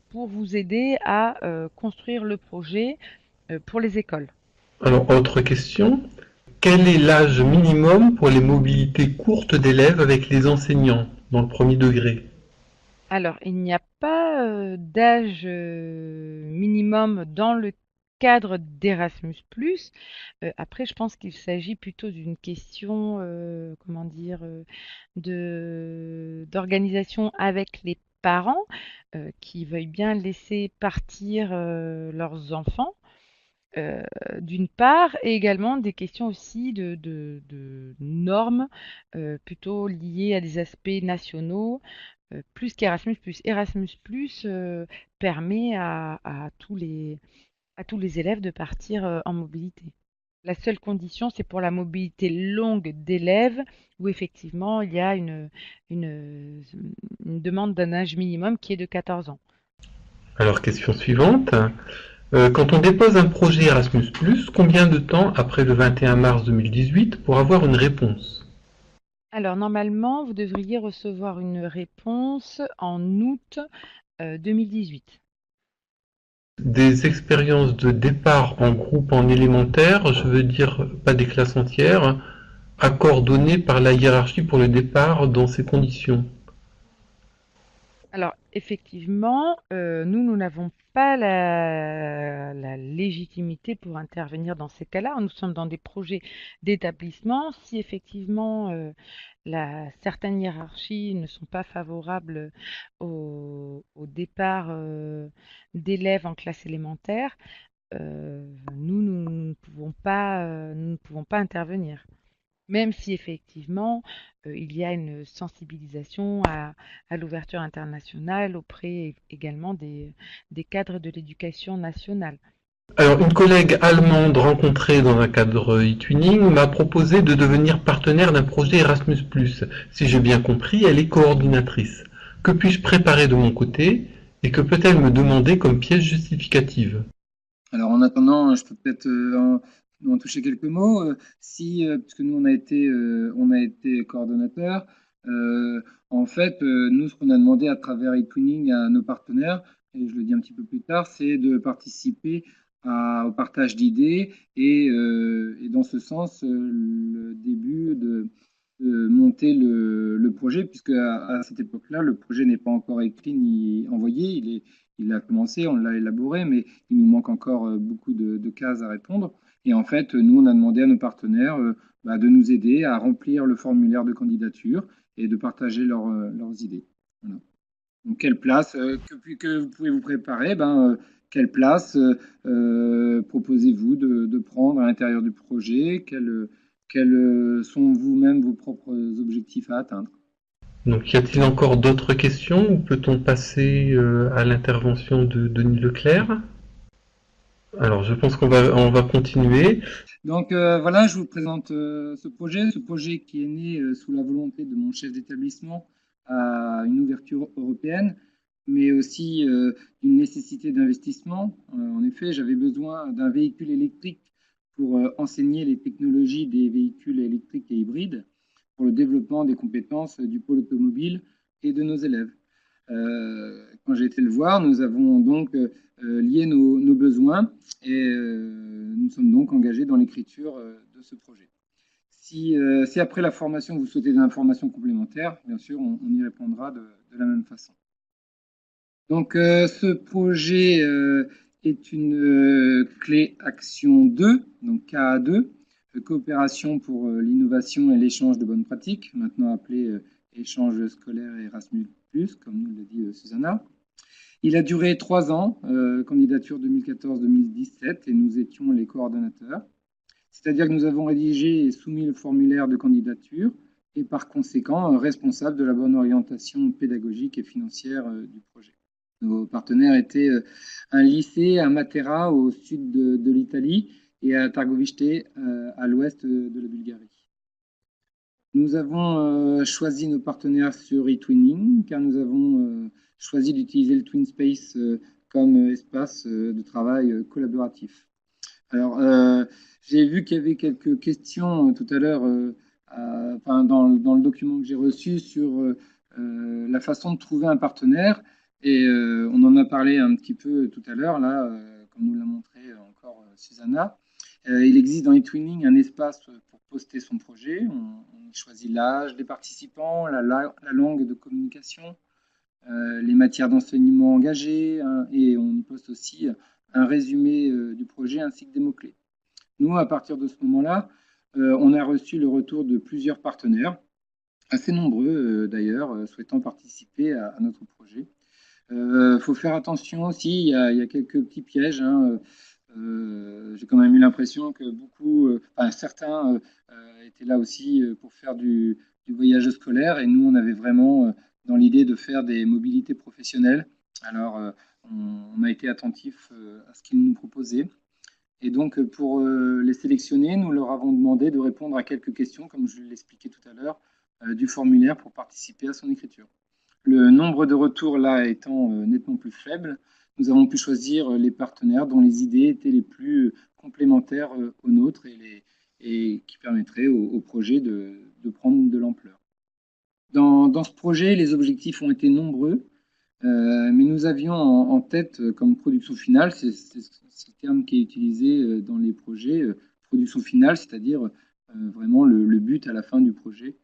pour vous aider à construire le projet pour les écoles. Alors, autre question. Quel est l'âge minimum pour les mobilités courtes d'élèves avec les enseignants dans le premier degré? Alors, il n'y a pas d'âge minimum dans le cadre d'Erasmus+. Après, je pense qu'il s'agit plutôt d'une question, comment dire, d'organisation avec les parents qui veuillent bien laisser partir leurs enfants. euh, d'une part, et également des questions aussi de normes plutôt liées à des aspects nationaux plus qu'Erasmus+. Erasmus+, permet à tous les élèves de partir en mobilité. La seule condition, c'est pour la mobilité longue d'élèves, où effectivement, il y a une, une demande d'un âge minimum qui est de 14 ans. Alors, question suivante. Quand on dépose un projet Erasmus+, combien de temps après le 21 mars 2018 pour avoir une réponse? Alors, normalement, vous devriez recevoir une réponse en août 2018. Des expériences de départ en groupe en élémentaire, je veux dire pas des classes entières, accord donné par la hiérarchie pour le départ dans ces conditions. Alors, effectivement, nous n'avons pas la légitimité pour intervenir dans ces cas-là. Nous sommes dans des projets d'établissement. Si effectivement certaines hiérarchies ne sont pas favorables au départ d'élèves en classe élémentaire, nous ne pouvons pas intervenir. Même si effectivement, il y a une sensibilisation à l'ouverture internationale auprès également des cadres de l'éducation nationale. Alors, une collègue allemande rencontrée dans un cadre e-twinning m'a proposé de devenir partenaire d'un projet Erasmus+. Si j'ai bien compris, elle est coordinatrice. Que puis-je préparer de mon côté et que peut-elle me demander comme pièce justificative? Alors en attendant, je peux peut-être en toucher quelques mots. Puisque nous on a été coordonnateur, en fait, nous ce qu'on a demandé à travers eTwinning à nos partenaires, et je le dis un petit peu plus tard, c'est de participer au partage d'idées et dans ce sens, le début de monter le projet, puisque à cette époque-là, le projet n'est pas encore écrit ni envoyé, il a commencé, on l'a élaboré, mais il nous manque encore beaucoup de cases à répondre. Et en fait, nous, on a demandé à nos partenaires de nous aider à remplir le formulaire de candidature et de partager leurs idées. Voilà. Donc, quelle place que vous pouvez vous préparer quelle place proposez-vous de prendre à l'intérieur du projet? Quels sont vous-même vos propres objectifs à atteindre? Donc, y a-t-il encore d'autres questions ou peut-on passer à l'intervention de Denis Leclerc? Alors, je pense qu'on va continuer. Donc voilà, je vous présente ce projet qui est né sous la volonté de mon chef d'établissement à une ouverture européenne, mais aussi d'une nécessité d'investissement. En effet, j'avais besoin d'un véhicule électrique pour enseigner les technologies des véhicules électriques et hybrides pour le développement des compétences du pôle automobile et de nos élèves. Quand j'ai été le voir, nous avons donc lié nos besoins et nous sommes donc engagés dans l'écriture de ce projet. Si après la formation, vous souhaitez des informations complémentaires, bien sûr, on y répondra de la même façon. Donc, ce projet est une clé action 2, donc KA2, coopération pour l'innovation et l'échange de bonnes pratiques, maintenant appelé échange scolaire Erasmus+, comme nous l'a dit Susanna. Il a duré 3 ans, candidature 2014-2017, et nous étions les coordonnateurs. C'est-à-dire que nous avons rédigé et soumis le formulaire de candidature et par conséquent responsable de la bonne orientation pédagogique et financière du projet. Nos partenaires étaient un lycée à Matera au sud de l'Italie et à Targoviste à l'ouest de la Bulgarie. Nous avons choisi nos partenaires sur eTwinning car nous avons choisi d'utiliser le TwinSpace comme espace de travail collaboratif. Alors, j'ai vu qu'il y avait quelques questions tout à l'heure dans le document que j'ai reçu sur la façon de trouver un partenaire. Et on en a parlé un petit peu tout à l'heure, là, comme nous l'a montré encore Susanna. Il existe dans eTwinning un espace pour poster son projet. On choisit l'âge des participants, la langue de communication, les matières d'enseignement engagées, hein, et on poste aussi un résumé du projet ainsi que des mots-clés. Nous, à partir de ce moment-là, on a reçu le retour de plusieurs partenaires, assez nombreux d'ailleurs, souhaitant participer à notre projet. Faut faire attention aussi, il y a quelques petits pièges, hein. J'ai quand même eu l'impression que certains étaient là aussi pour faire du voyage scolaire et nous, on avait vraiment dans l'idée de faire des mobilités professionnelles. Alors, on a été attentif à ce qu'ils nous proposaient. Et donc, pour les sélectionner, nous leur avons demandé de répondre à quelques questions, comme je l'expliquais tout à l'heure, du formulaire pour participer à son écriture. Le nombre de retours là étant nettement plus faible, nous avons pu choisir les partenaires dont les idées étaient les plus complémentaires aux nôtres et qui permettraient au projet de prendre de l'ampleur. Dans ce projet, les objectifs ont été nombreux, mais nous avions en tête comme production finale, c'est le terme qui est utilisé dans les projets, production finale, c'est-à-dire vraiment le but à la fin du projet,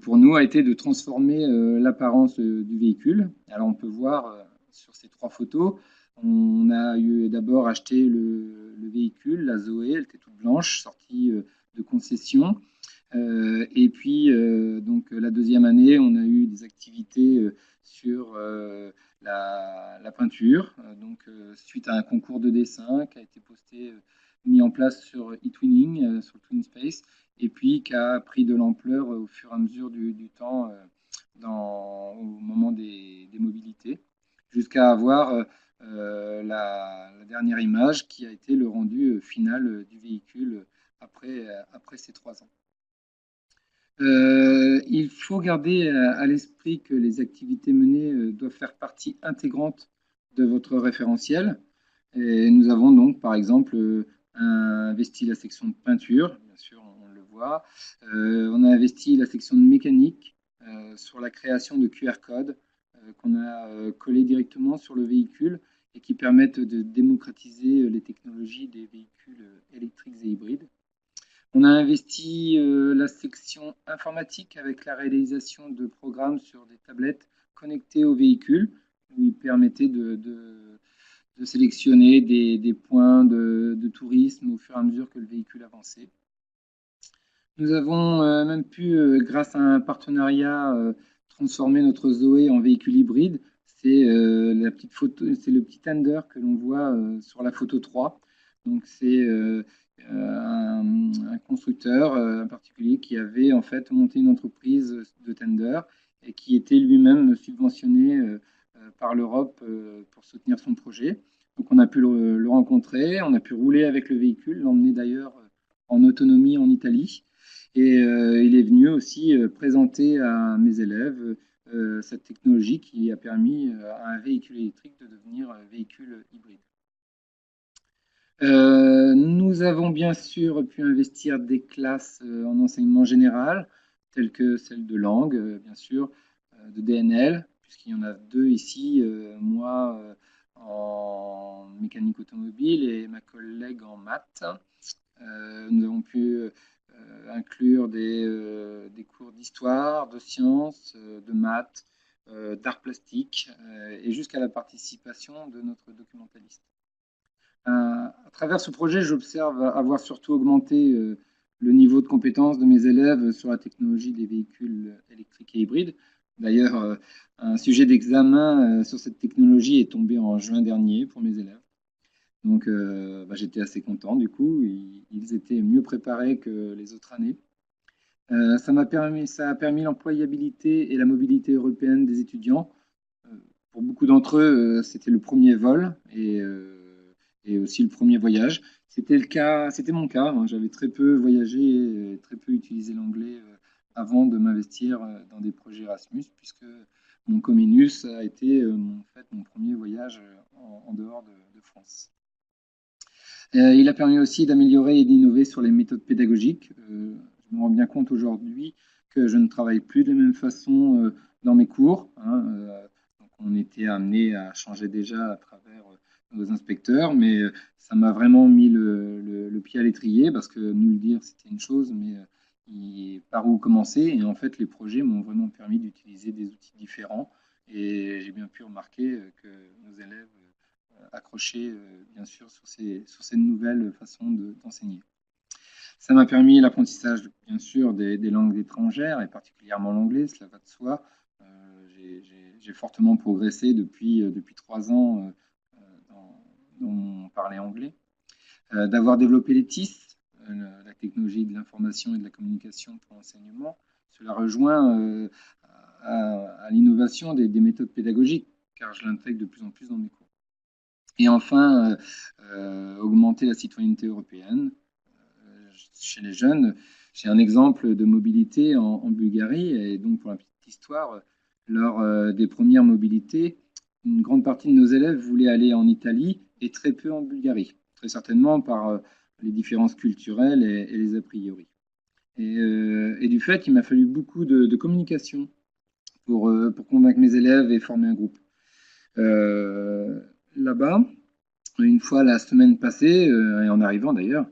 pour nous a été de transformer l'apparence du véhicule. Alors on peut voir sur ces 3 photos, on a eu d'abord acheté le véhicule, la Zoé, elle était toute blanche, sortie de concession. Et puis, donc, la deuxième année, on a eu des activités sur la peinture, donc suite à un concours de dessin qui a été posté, mis en place sur eTwinning, sur TwinSpace, et puis qui a pris de l'ampleur au fur et à mesure du temps au moment des mobilités, jusqu'à avoir la dernière image qui a été le rendu final du véhicule après ces 3 ans. Il faut garder à l'esprit que les activités menées doivent faire partie intégrante de votre référentiel. Et nous avons donc, par exemple, investi la section de peinture, bien sûr, on le voit. On a investi la section de mécanique sur la création de QR codes qu'on a collés directement sur le véhicule et qui permettent de démocratiser les technologies des véhicules électriques et hybrides. On a investi la section informatique avec la réalisation de programmes sur des tablettes connectées au véhicule, où il permettait de sélectionner des points de tourisme au fur et à mesure que le véhicule avançait. Nous avons même pu, grâce à un partenariat, transformer notre Zoé en véhicule hybride. C'est la petite photo, c'est le petit tender que l'on voit sur la photo 3. Donc c'est un constructeur en particulier qui avait en fait monté une entreprise de tender et qui était lui-même subventionné par l'Europe pour soutenir son projet. Donc on a pu le rencontrer, on a pu rouler avec le véhicule, l'emmener d'ailleurs en autonomie en Italie. Et il est venu aussi présenter à mes élèves cette technologie qui a permis à un véhicule électrique de devenir un véhicule hybride. Nous avons bien sûr pu investir des classes en enseignement général, telles que celle de langue, bien sûr, de DNL, puisqu'il y en a 2 ici, moi en mécanique automobile et ma collègue en maths. Nous avons pu inclure des cours d'histoire, de sciences, de maths, d'art plastique, et jusqu'à la participation de notre documentaliste. À travers ce projet, j'observe avoir surtout augmenté le niveau de compétence de mes élèves sur la technologie des véhicules électriques et hybrides. D'ailleurs, un sujet d'examen sur cette technologie est tombé en juin dernier pour mes élèves. Donc, j'étais assez content du coup. Ils étaient mieux préparés que les autres années. Ça a permis l'employabilité et la mobilité européenne des étudiants. Pour beaucoup d'entre eux, c'était le premier vol et aussi le premier voyage. C'était mon cas. Hein. J'avais très peu voyagé et très peu utilisé l'anglais avant de m'investir dans des projets Erasmus, puisque mon Comenius a été en fait, mon premier voyage en dehors de France. Il a permis aussi d'améliorer et d'innover sur les méthodes pédagogiques. Je me rends bien compte aujourd'hui que je ne travaille plus de la même façon dans mes cours. Hein. Donc on était amené à changer déjà à travers nos inspecteurs, mais ça m'a vraiment mis le pied à l'étrier parce que nous le dire, c'était une chose, mais par où commencer? Et en fait, les projets m'ont vraiment permis d'utiliser des outils différents et j'ai bien pu remarquer que nos élèves accrochaient bien sûr sur ces nouvelles façons d'enseigner. Ça m'a permis l'apprentissage, bien sûr, des langues étrangères, et particulièrement l'anglais, cela va de soi. J'ai fortement progressé depuis 3 ans dans mon parler anglais. D'avoir développé les TIS, la technologie de l'information et de la communication pour l'enseignement. Cela rejoint à l'innovation des méthodes pédagogiques, car je l'intègre de plus en plus dans mes cours. Et enfin, augmenter la citoyenneté européenne chez les jeunes. J'ai un exemple de mobilité en Bulgarie, et donc pour la petite histoire, lors des premières mobilités, une grande partie de nos élèves voulaient aller en Italie et très peu en Bulgarie, très certainement par les différences culturelles et les a priori. Et du fait, il m'a fallu beaucoup de communication pour convaincre mes élèves et former un groupe. Là-bas, une fois la semaine passée, et en arrivant d'ailleurs,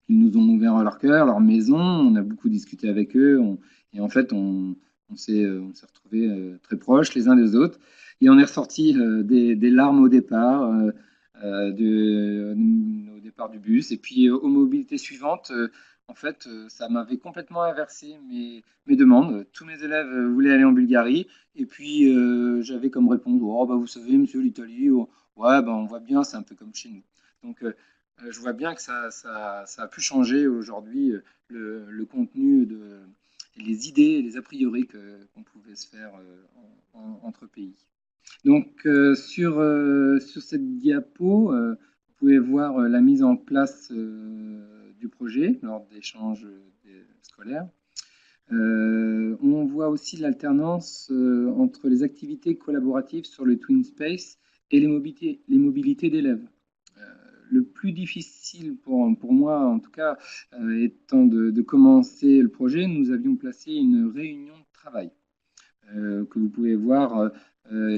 ils nous ont ouvert leur cœur, leur maison, on a beaucoup discuté avec eux, et en fait, on s'est retrouvés très proches les uns des autres, et on est ressorti des larmes au départ, au départ du bus, et puis aux mobilités suivantes, en fait, ça m'avait complètement inversé mes demandes. Tous mes élèves voulaient aller en Bulgarie, et puis j'avais comme réponse, oh, vous savez, monsieur, l'Italie, oh, ouais, on voit bien, c'est un peu comme chez nous. Donc, je vois bien que ça a pu changer aujourd'hui le contenu les idées et les a priori qu'on pouvait se faire entre pays. Donc, sur cette diapo, vous pouvez voir la mise en place du projet lors d'échanges scolaires. On voit aussi l'alternance entre les activités collaboratives sur le Twin Space et les mobilités d'élèves. Le plus difficile pour moi, en tout cas, étant de commencer le projet, nous avions placé une réunion de travail que vous pouvez voir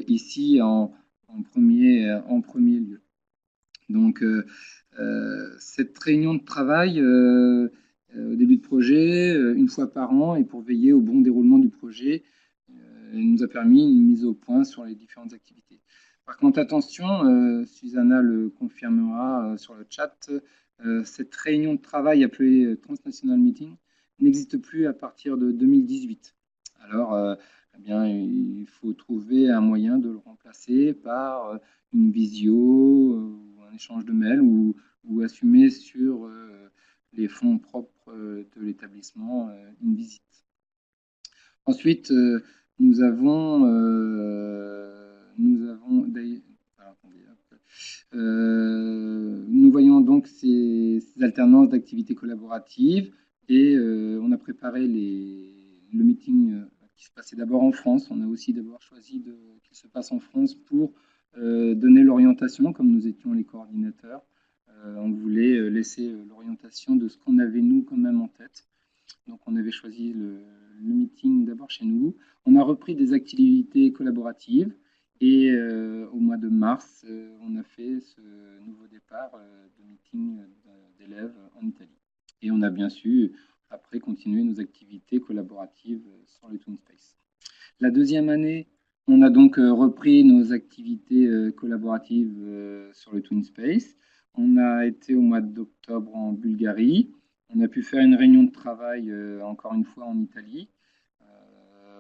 ici en premier lieu. Donc, cette réunion de travail au début de projet, une fois par an, et pour veiller au bon déroulement du projet, nous a permis une mise au point sur les différentes activités. Par contre, attention, Susanna le confirmera sur le chat, cette réunion de travail appelée Transnational Meeting n'existe plus à partir de 2018. Alors, eh bien, il faut trouver un moyen de le remplacer par une visio ou un échange de mails ou assumer sur les fonds propres de l'établissement une visite. Ensuite, nous avons nous voyons donc ces alternances d'activités collaboratives et on a préparé le meeting qui se passait d'abord en France. On a aussi d'abord choisi qu'il se passe en France pour donner l'orientation, comme nous étions les coordinateurs. On voulait laisser l'orientation de ce qu'on avait nous quand même en tête. Donc on avait choisi le meeting d'abord chez nous. On a repris des activités collaboratives et au mois de mars, on a fait ce nouveau départ de meeting d'élèves en Italie. Et on a bien su après continuer nos activités collaboratives sur le Twin Space. La deuxième année, on a donc repris nos activités collaboratives sur le Twin Space. On a été au mois d'octobre en Bulgarie. On a pu faire une réunion de travail, encore une fois, en Italie.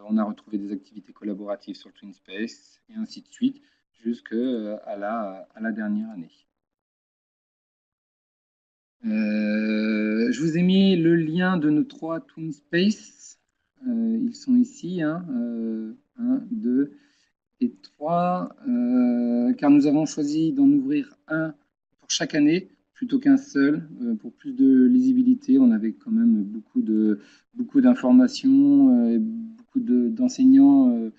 On a retrouvé des activités collaboratives sur le Twin Space, et ainsi de suite, jusqu'à la dernière année. Je vous ai mis le lien de nos 3 Twin Space. Ils sont ici, 1, 2 et 3, car nous avons choisi d'en ouvrir un pour chaque année plutôt qu'un seul, pour plus de lisibilité. On avait quand même beaucoup d'informations et beaucoup d'enseignants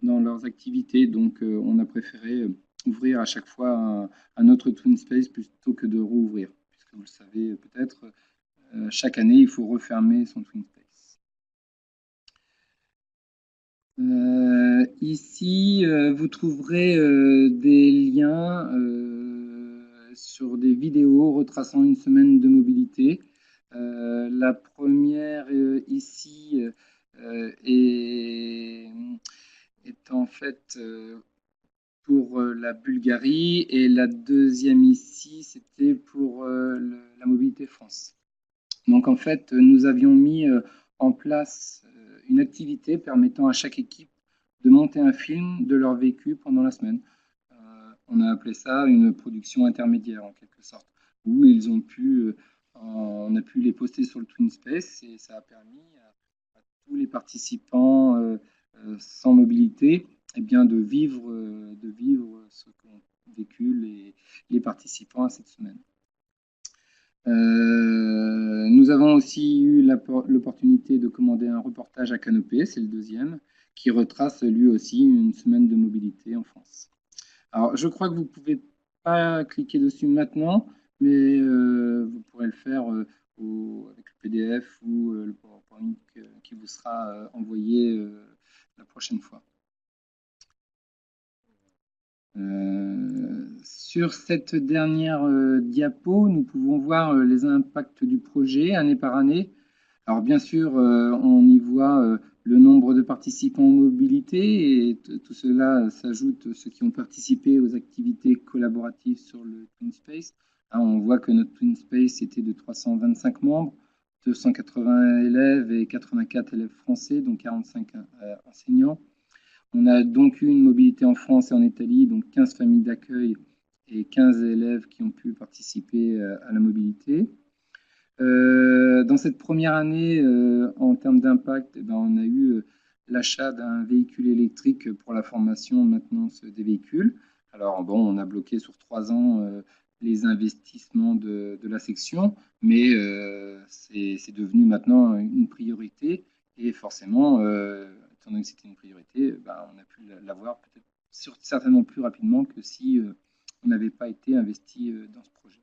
dans leurs activités, donc on a préféré ouvrir à chaque fois un autre Twin Space plutôt que de rouvrir, puisque vous le savez peut-être, chaque année il faut refermer son Twin Space. Ici, vous trouverez des liens sur des vidéos retraçant une semaine de mobilité. La première ici est en fait pour la Bulgarie et la deuxième ici, c'était pour la mobilité France. Donc en fait, nous avions mis en place une activité permettant à chaque équipe de monter un film de leur vécu pendant la semaine. On a appelé ça une production intermédiaire en quelque sorte, où on a pu les poster sur le Twin Space et ça a permis à tous les participants sans mobilité de vivre ce qu'ont vécu les participants à cette semaine. Nous avons aussi eu l'opportunité de commander un reportage à Canopée, c'est le deuxième, qui retrace lui aussi une semaine de mobilité en France. Alors, je crois que vous ne pouvez pas cliquer dessus maintenant, mais vous pourrez le faire avec le PDF ou le PowerPoint qui vous sera envoyé la prochaine fois. Sur cette dernière diapo, nous pouvons voir les impacts du projet année par année. Alors bien sûr, on y voit le nombre de participants en mobilité et tout cela s'ajoute ceux qui ont participé aux activités collaboratives sur le Twin Space. Hein, on voit que notre Twin Space était de 325 membres, 280 élèves et 84 élèves français, donc 45 enseignants. On a donc eu une mobilité en France et en Italie, donc 15 familles d'accueil et 15 élèves qui ont pu participer à la mobilité. Dans cette première année, en termes d'impact, on a eu l'achat d'un véhicule électrique pour la formation maintenance des véhicules. Alors bon, on a bloqué sur 3 ans les investissements de la section, mais c'est devenu maintenant une priorité et forcément, étant donné que c'était une priorité, on a pu l'avoir peut-être certainement plus rapidement que si on n'avait pas été investi dans ce projet.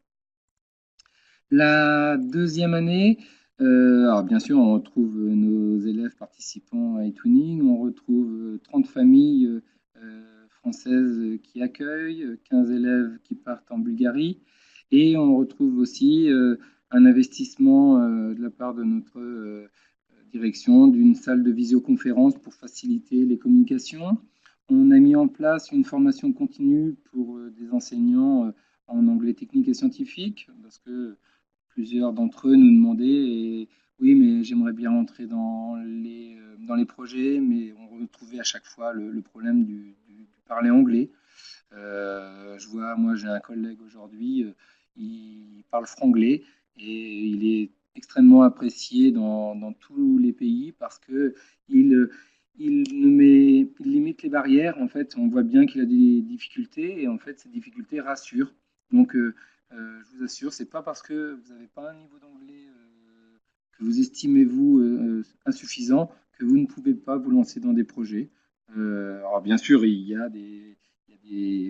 La deuxième année, alors bien sûr, on retrouve nos élèves participants à eTwinning, on retrouve 30 familles françaises qui accueillent, 15 élèves qui partent en Bulgarie, et on retrouve aussi un investissement de la part de notre direction d'une salle de visioconférence pour faciliter les communications. On a mis en place une formation continue pour des enseignants en anglais technique et scientifique, parce que plusieurs d'entre eux nous demandaient oui, mais j'aimerais bien rentrer dans les projets, mais on retrouvait à chaque fois le problème du parler anglais. Je vois, moi j'ai un collègue aujourd'hui, il parle franglais et il est extrêmement apprécié dans tous les pays parce que il limite les barrières. En fait, on voit bien qu'il a des difficultés et en fait, ces difficultés rassurent. Donc, je vous assure, c'est pas parce que vous n'avez pas un niveau d'anglais que vous estimez vous insuffisant que vous ne pouvez pas vous lancer dans des projets. Alors bien sûr, il y a des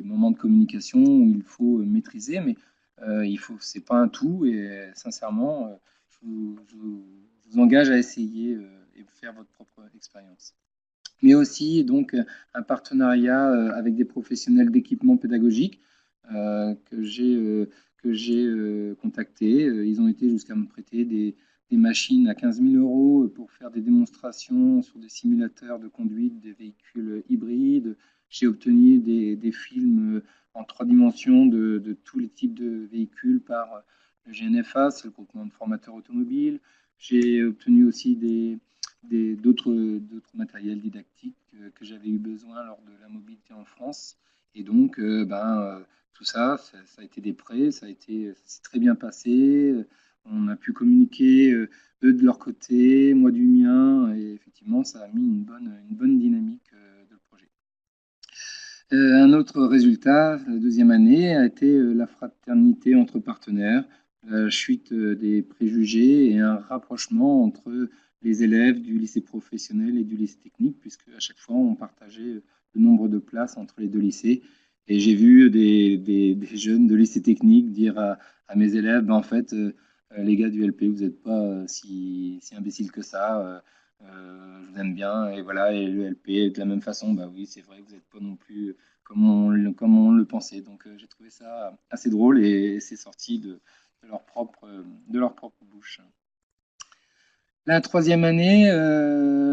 moments de communication où il faut maîtriser, mais c'est pas un tout. Et sincèrement, je vous engage à essayer et faire votre propre expérience. Mais aussi donc un partenariat avec des professionnels d'équipement pédagogique que j'ai contactés. Ils ont été jusqu'à me prêter des machines à 15 000 euros pour faire des démonstrations sur des simulateurs de conduite des véhicules hybrides. J'ai obtenu des films en 3 dimensions de tous les types de véhicules par le GNFA, c'est le groupement de formateurs automobiles. J'ai obtenu aussi d'autres matériels didactiques que j'avais eu besoin lors de la mobilité en France. Et donc, tout ça, ça a été des prêts, ça s'est très bien passé. On a pu communiquer, eux de leur côté, moi du mien, et effectivement, ça a mis une bonne dynamique de projet. Un autre résultat, la deuxième année, a été la fraternité entre partenaires, la chute des préjugés et un rapprochement entre les élèves du lycée professionnel et du lycée technique, puisque à chaque fois, on partageait le nombre de places entre les deux lycées. Et j'ai vu des jeunes de lycée technique dire à mes élèves, en fait, les gars du LP, vous n'êtes pas si imbéciles que ça. Je vous aime bien. Et voilà, et le LP, de la même façon, bah oui, c'est vrai, vous n'êtes pas non plus comme on le pensait. Donc j'ai trouvé ça assez drôle et c'est sorti de leur propre bouche. La troisième année,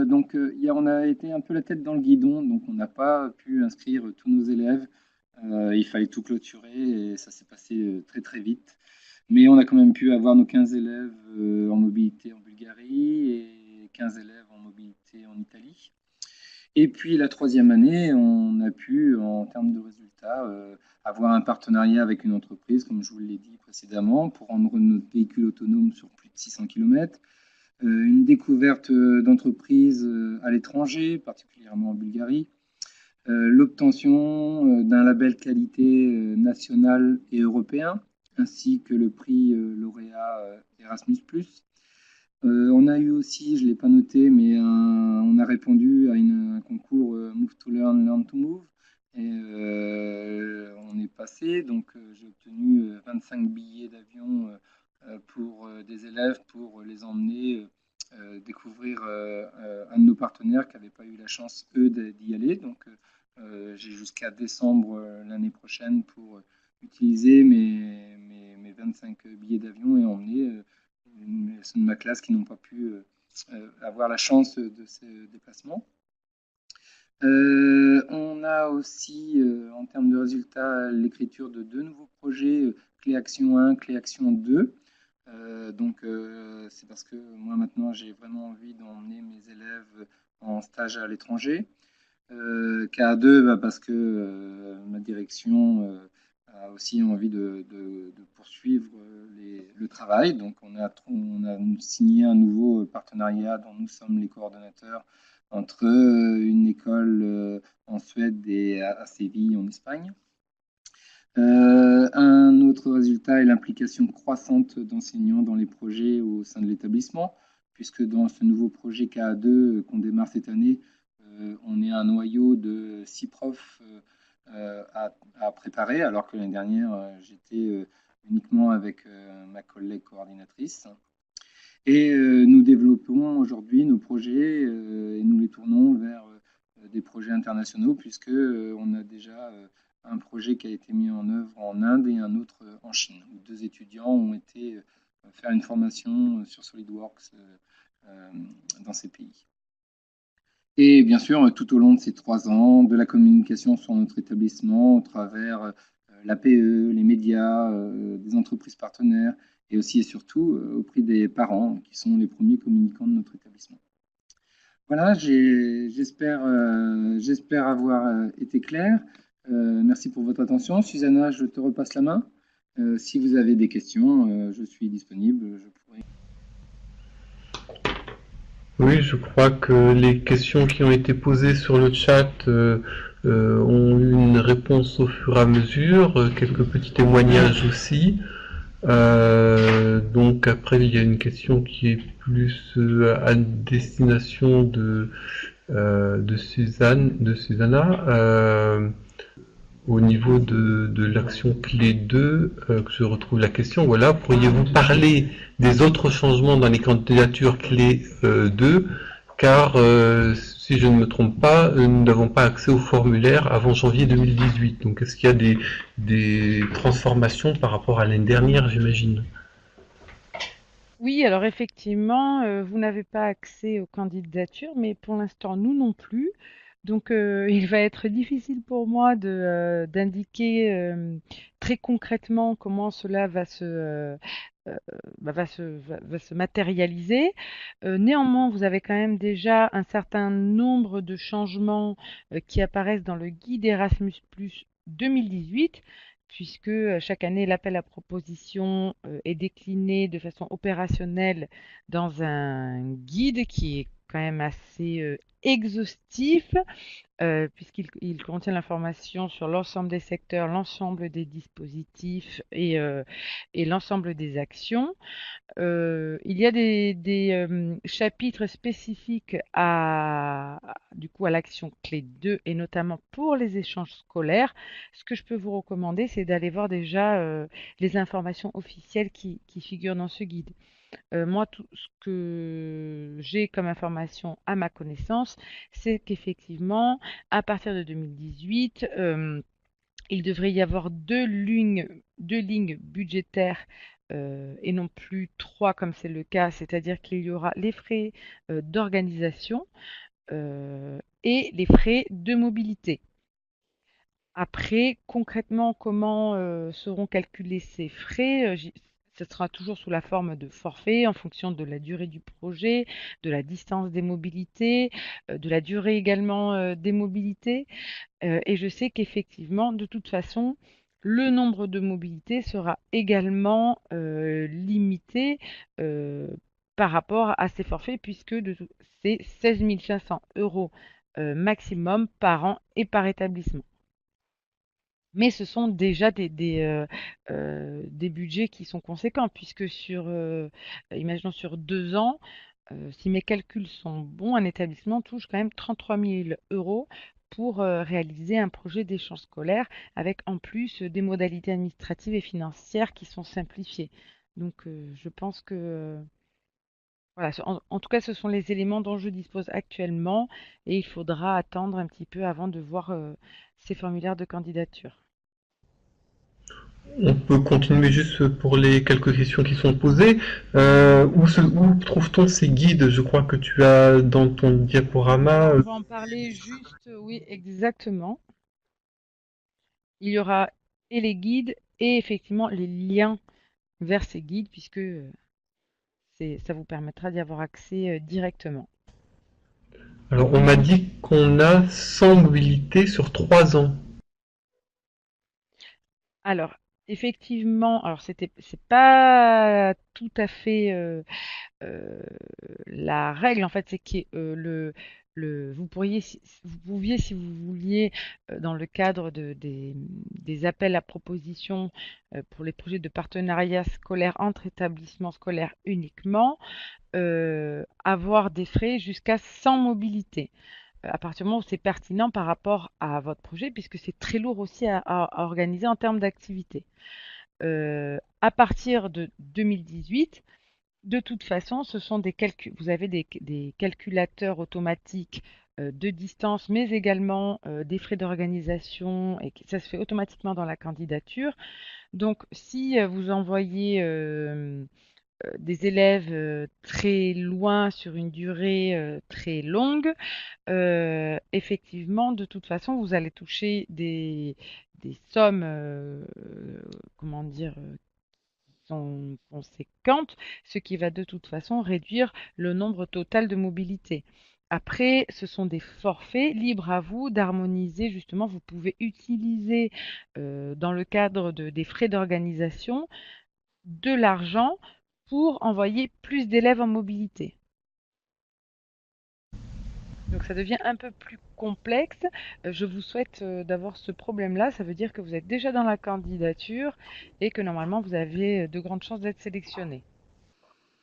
donc, on a été un peu la tête dans le guidon, donc on n'a pas pu inscrire tous nos élèves. Il fallait tout clôturer et ça s'est passé très très vite. Mais on a quand même pu avoir nos 15 élèves en mobilité en Bulgarie et 15 élèves en mobilité en Italie. Et puis la troisième année, on a pu, en termes de résultats, avoir un partenariat avec une entreprise, comme je vous l'ai dit précédemment, pour rendre notre véhicule autonome sur plus de 600 km. Une découverte d'entreprise à l'étranger, particulièrement en Bulgarie. L'obtention d'un label qualité national et européen, ainsi que le prix lauréat Erasmus+. On a eu aussi, je ne l'ai pas noté, mais on a répondu à un concours Move to Learn, Learn to Move. Et on est passé, donc j'ai obtenu 25 billets d'avion pour des élèves pour les emmener découvrir un de nos partenaires qui n'avait pas eu la chance, eux, d'y aller. Donc j'ai jusqu'à décembre l'année prochaine pour utiliser mes 25 billets d'avion et emmener ceux de ma classe qui n'ont pas pu avoir la chance de ce déplacement. On a aussi, en termes de résultats, l'écriture de 2 nouveaux projets, Clé Action 1, Clé Action 2. C'est parce que moi maintenant j'ai vraiment envie d'emmener mes élèves en stage à l'étranger. KA2, parce que ma direction a aussi envie de poursuivre le travail. Donc on a signé un nouveau partenariat dont nous sommes les coordonnateurs entre une école en Suède et à Séville en Espagne. Un autre résultat est l'implication croissante d'enseignants dans les projets au sein de l'établissement, puisque dans ce nouveau projet KA2 qu'on démarre cette année, on est un noyau de 6 profs à préparer, alors que l'année dernière, j'étais uniquement avec ma collègue coordinatrice. Et nous développons aujourd'hui nos projets et nous les tournons vers des projets internationaux, puisque on a déjà un projet qui a été mis en œuvre en Inde et un autre en Chine, où 2 étudiants ont été faire une formation sur SolidWorks dans ces pays. Et bien sûr, tout au long de ces 3 ans, de la communication sur notre établissement au travers l'APE, les médias, des entreprises partenaires et aussi et surtout auprès des parents qui sont les premiers communicants de notre établissement. Voilà, j'espère avoir été clair. Merci pour votre attention. Susanna, je te repasse la main. Si vous avez des questions, je suis disponible. Je pourrais... Oui, je crois que les questions qui ont été posées sur le chat ont eu une réponse au fur et à mesure, quelques petits témoignages aussi. Donc après, il y a une question qui est plus à destination de Susanna. Au niveau de l'action clé 2, que je retrouve la question, voilà, pourriez-vous parler des autres changements dans les candidatures clé 2, car si je ne me trompe pas, nous n'avons pas accès au formulaire avant janvier 2018. Donc est-ce qu'il y a des transformations par rapport à l'année dernière, j'imagine? Oui, alors effectivement, vous n'avez pas accès aux candidatures, mais pour l'instant, nous non plus. Donc, il va être difficile pour moi d'indiquer très concrètement comment cela va se matérialiser. Néanmoins, vous avez quand même déjà un certain nombre de changements qui apparaissent dans le guide Erasmus+ 2018, puisque chaque année, l'appel à proposition est décliné de façon opérationnelle dans un guide qui est quand même assez exhaustif, puisqu'il contient l'information sur l'ensemble des secteurs, l'ensemble des dispositifs et l'ensemble des actions. Il y a des chapitres spécifiques du coup, à l'action clé 2 et notamment pour les échanges scolaires. Ce que je peux vous recommander, c'est d'aller voir déjà les informations officielles qui figurent dans ce guide. Moi, tout ce que j'ai comme information à ma connaissance, c'est qu'effectivement, à partir de 2018, il devrait y avoir deux lignes budgétaires et non plus trois comme c'est le cas, c'est-à-dire qu'il y aura les frais d'organisation et les frais de mobilité. Après, concrètement, comment seront calculés ces frais? Ce sera toujours sous la forme de forfait en fonction de la durée du projet, de la distance des mobilités, de la durée également des mobilités. Et je sais qu'effectivement, de toute façon, le nombre de mobilités sera également limité par rapport à ces forfaits, puisque c'est 16 500 euros maximum par an et par établissement. Mais ce sont déjà des budgets qui sont conséquents, puisque imaginons sur 2 ans, si mes calculs sont bons, un établissement touche quand même 33 000 euros pour réaliser un projet d'échange scolaire, avec en plus des modalités administratives et financières qui sont simplifiées. Donc je pense que voilà, en tout cas, ce sont les éléments dont je dispose actuellement, et il faudra attendre un petit peu avant de voir ces formulaires de candidature. On peut continuer juste pour les quelques questions qui sont posées. Où trouve-t-on ces guides? Je crois que tu as dans ton diaporama. Alors, on va en parler juste, oui, exactement. Il y aura et les guides et effectivement les liens vers ces guides, puisque ça vous permettra d'y avoir accès directement. Alors, on m'a dit qu'on a 100 mobilités sur 3 ans. Alors, effectivement, alors c'est pas tout à fait la règle, en fait, c'est que vous pouviez, si vous vouliez, dans le cadre des appels à propositions pour les projets de partenariat scolaire entre établissements scolaires uniquement, avoir des frais jusqu'à 100 mobilités. À partir du moment où c'est pertinent par rapport à votre projet, puisque c'est très lourd aussi à organiser en termes d'activité. À partir de 2018, de toute façon, ce sont vous avez des calculateurs automatiques de distance, mais également des frais d'organisation, et ça se fait automatiquement dans la candidature. Donc, si vous envoyez des élèves très loin sur une durée très longue, effectivement, de toute façon, vous allez toucher des sommes, comment dire, sont conséquentes, ce qui va de toute façon réduire le nombre total de mobilités. Après, ce sont des forfaits, libres à vous d'harmoniser. Justement, vous pouvez utiliser dans le cadre des frais d'organisation de l'argent pour envoyer plus d'élèves en mobilité. Donc ça devient un peu plus complexe. Je vous souhaite d'avoir ce problème-là. Ça veut dire que vous êtes déjà dans la candidature et que normalement vous avez de grandes chances d'être sélectionné.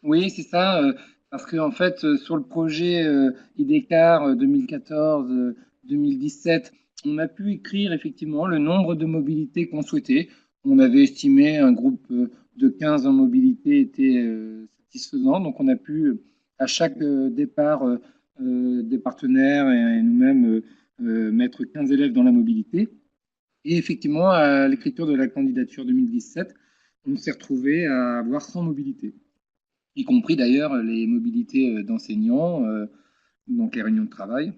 Oui, c'est ça, parce que en fait, sur le projet IDECAR 2014-2017, on a pu écrire effectivement le nombre de mobilités qu'on souhaitait. On avait estimé un groupe de 15 en mobilité était satisfaisant, donc on a pu, à chaque départ des partenaires et nous-mêmes, mettre 15 élèves dans la mobilité. Et effectivement, à l'écriture de la candidature 2017, on s'est retrouvé à avoir 100 mobilités, y compris d'ailleurs les mobilités d'enseignants, donc les réunions de travail,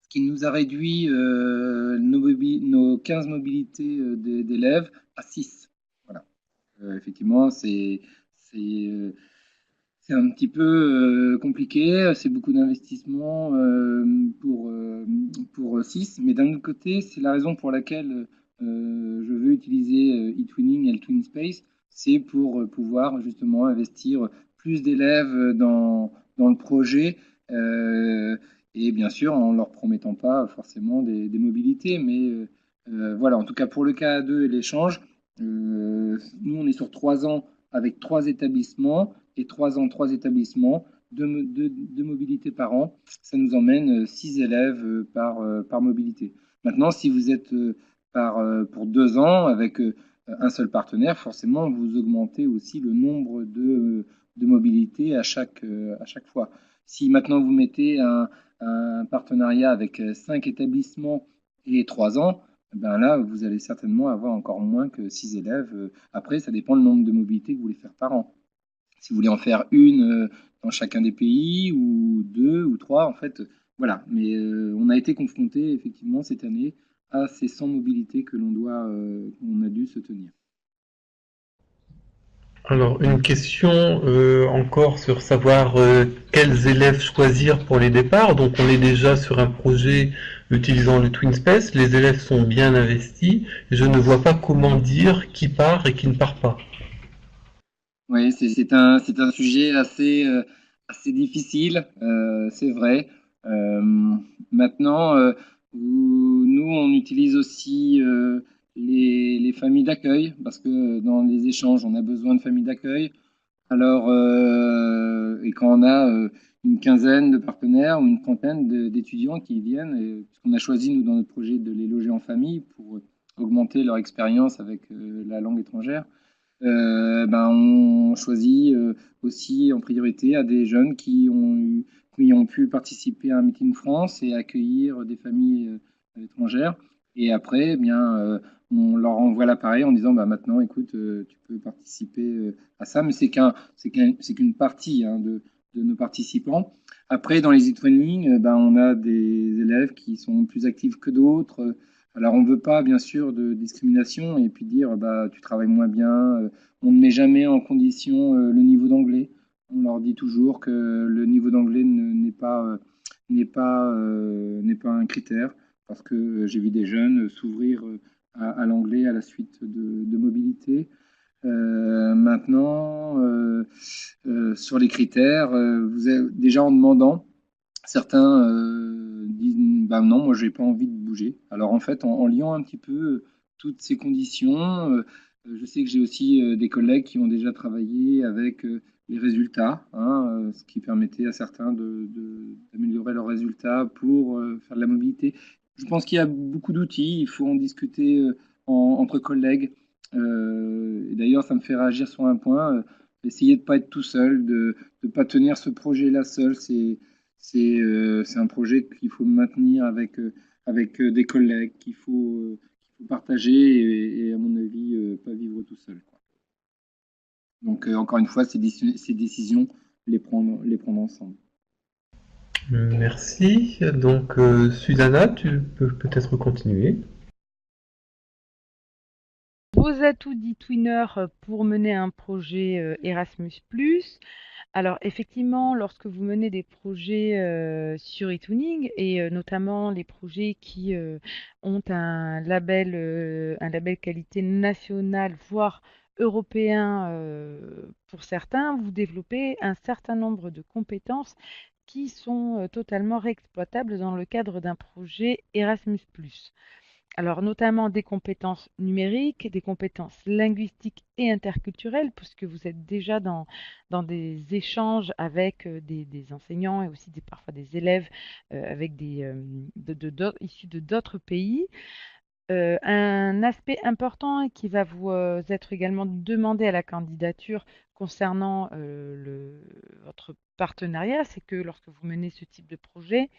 ce qui nous a réduit nos 15 mobilités d'élèves à 6. Voilà. Effectivement, c'est c'est un petit peu compliqué, c'est beaucoup d'investissement pour 6, mais d'un autre côté, c'est la raison pour laquelle je veux utiliser eTwinning et le TwinSpace, c'est pour pouvoir justement investir plus d'élèves dans le projet, et bien sûr en leur promettant pas forcément des mobilités, mais voilà, en tout cas pour le KA2 et l'échange, nous on est sur 3 ans avec 3 établissements et 3 ans, 3 établissements, de mobilité par an. Ça nous emmène 6 élèves par mobilité. Maintenant, si vous êtes pour 2 ans avec un seul partenaire, forcément, vous augmentez aussi le nombre de mobilités à chaque fois. Si maintenant vous mettez un partenariat avec 5 établissements et 3 ans, ben là, vous allez certainement avoir encore moins que 6 élèves. Après, ça dépend du nombre de mobilités que vous voulez faire par an. Si vous voulez en faire une dans chacun des pays, ou 2 ou 3, en fait, voilà. Mais on a été confronté effectivement cette année à ces 100 mobilités qu'on a dû se tenir. Alors, une question encore sur savoir quels élèves choisir pour les départs. Donc, on est déjà sur un projet utilisant le TwinSpace. Les élèves sont bien investis. Je ne vois pas comment dire qui part et qui ne part pas. Oui, c'est un sujet assez difficile, c'est vrai. Euh, Maintenant, nous, on utilise aussi les familles d'accueil, parce que dans les échanges, on a besoin de familles d'accueil. Alors, et quand on a une quinzaine de partenaires ou une trentaine d'étudiants qui viennent, et, puisqu'on a choisi, nous, dans notre projet, de les loger en famille pour augmenter leur expérience avec la langue étrangère, ben, on choisit aussi en priorité à des jeunes qui ont pu participer à un Meeting France et accueillir des familles étrangères. Et après, eh bien, on leur envoie l'appareil en disant, bah, maintenant, écoute, tu peux participer à ça, mais c'est qu'une partie hein, de nos participants. Après, dans les e-training, ben, on a des élèves qui sont plus actifs que d'autres. Alors, on ne veut pas, bien sûr, de discrimination et puis dire, bah, tu travailles moins bien. On ne met jamais en condition le niveau d'anglais. On leur dit toujours que le niveau d'anglais n'est pas un critère, parce que j'ai vu des jeunes s'ouvrir à l'anglais à la suite de mobilité. Maintenant, sur les critères, déjà en demandant Certains disent bah non, moi j'ai pas envie de bouger. Alors en fait, en liant un petit peu toutes ces conditions, je sais que j'ai aussi des collègues qui ont déjà travaillé avec les résultats, hein, ce qui permettait à certains d'améliorer leurs résultats pour faire de la mobilité. Je pense qu'il y a beaucoup d'outils, il faut en discuter entre collègues. Et d'ailleurs, ça me fait réagir sur un point, essayer de ne pas être tout seul, de ne pas tenir ce projet-là seul. C'est un projet qu'il faut maintenir avec des collègues, qu'il faut partager et, à mon avis, pas vivre tout seul, quoi. Donc, encore une fois, ces décisions, les prendre ensemble. Merci. Donc, Susanna, tu peux peut-être continuer. Vos atouts d'e-twinner pour mener un projet Erasmus+. Alors effectivement, lorsque vous menez des projets sur eTwinning et notamment les projets qui ont un label qualité nationale, voire européen pour certains, vous développez un certain nombre de compétences qui sont totalement réexploitables dans le cadre d'un projet Erasmus+. Alors, notamment des compétences numériques, des compétences linguistiques et interculturelles, puisque vous êtes déjà dans des échanges avec des enseignants et aussi parfois des élèves avec issus de d'autres pays. Un aspect important qui va vous être également demandé à la candidature concernant votre partenariat, c'est que lorsque vous menez ce type de projet,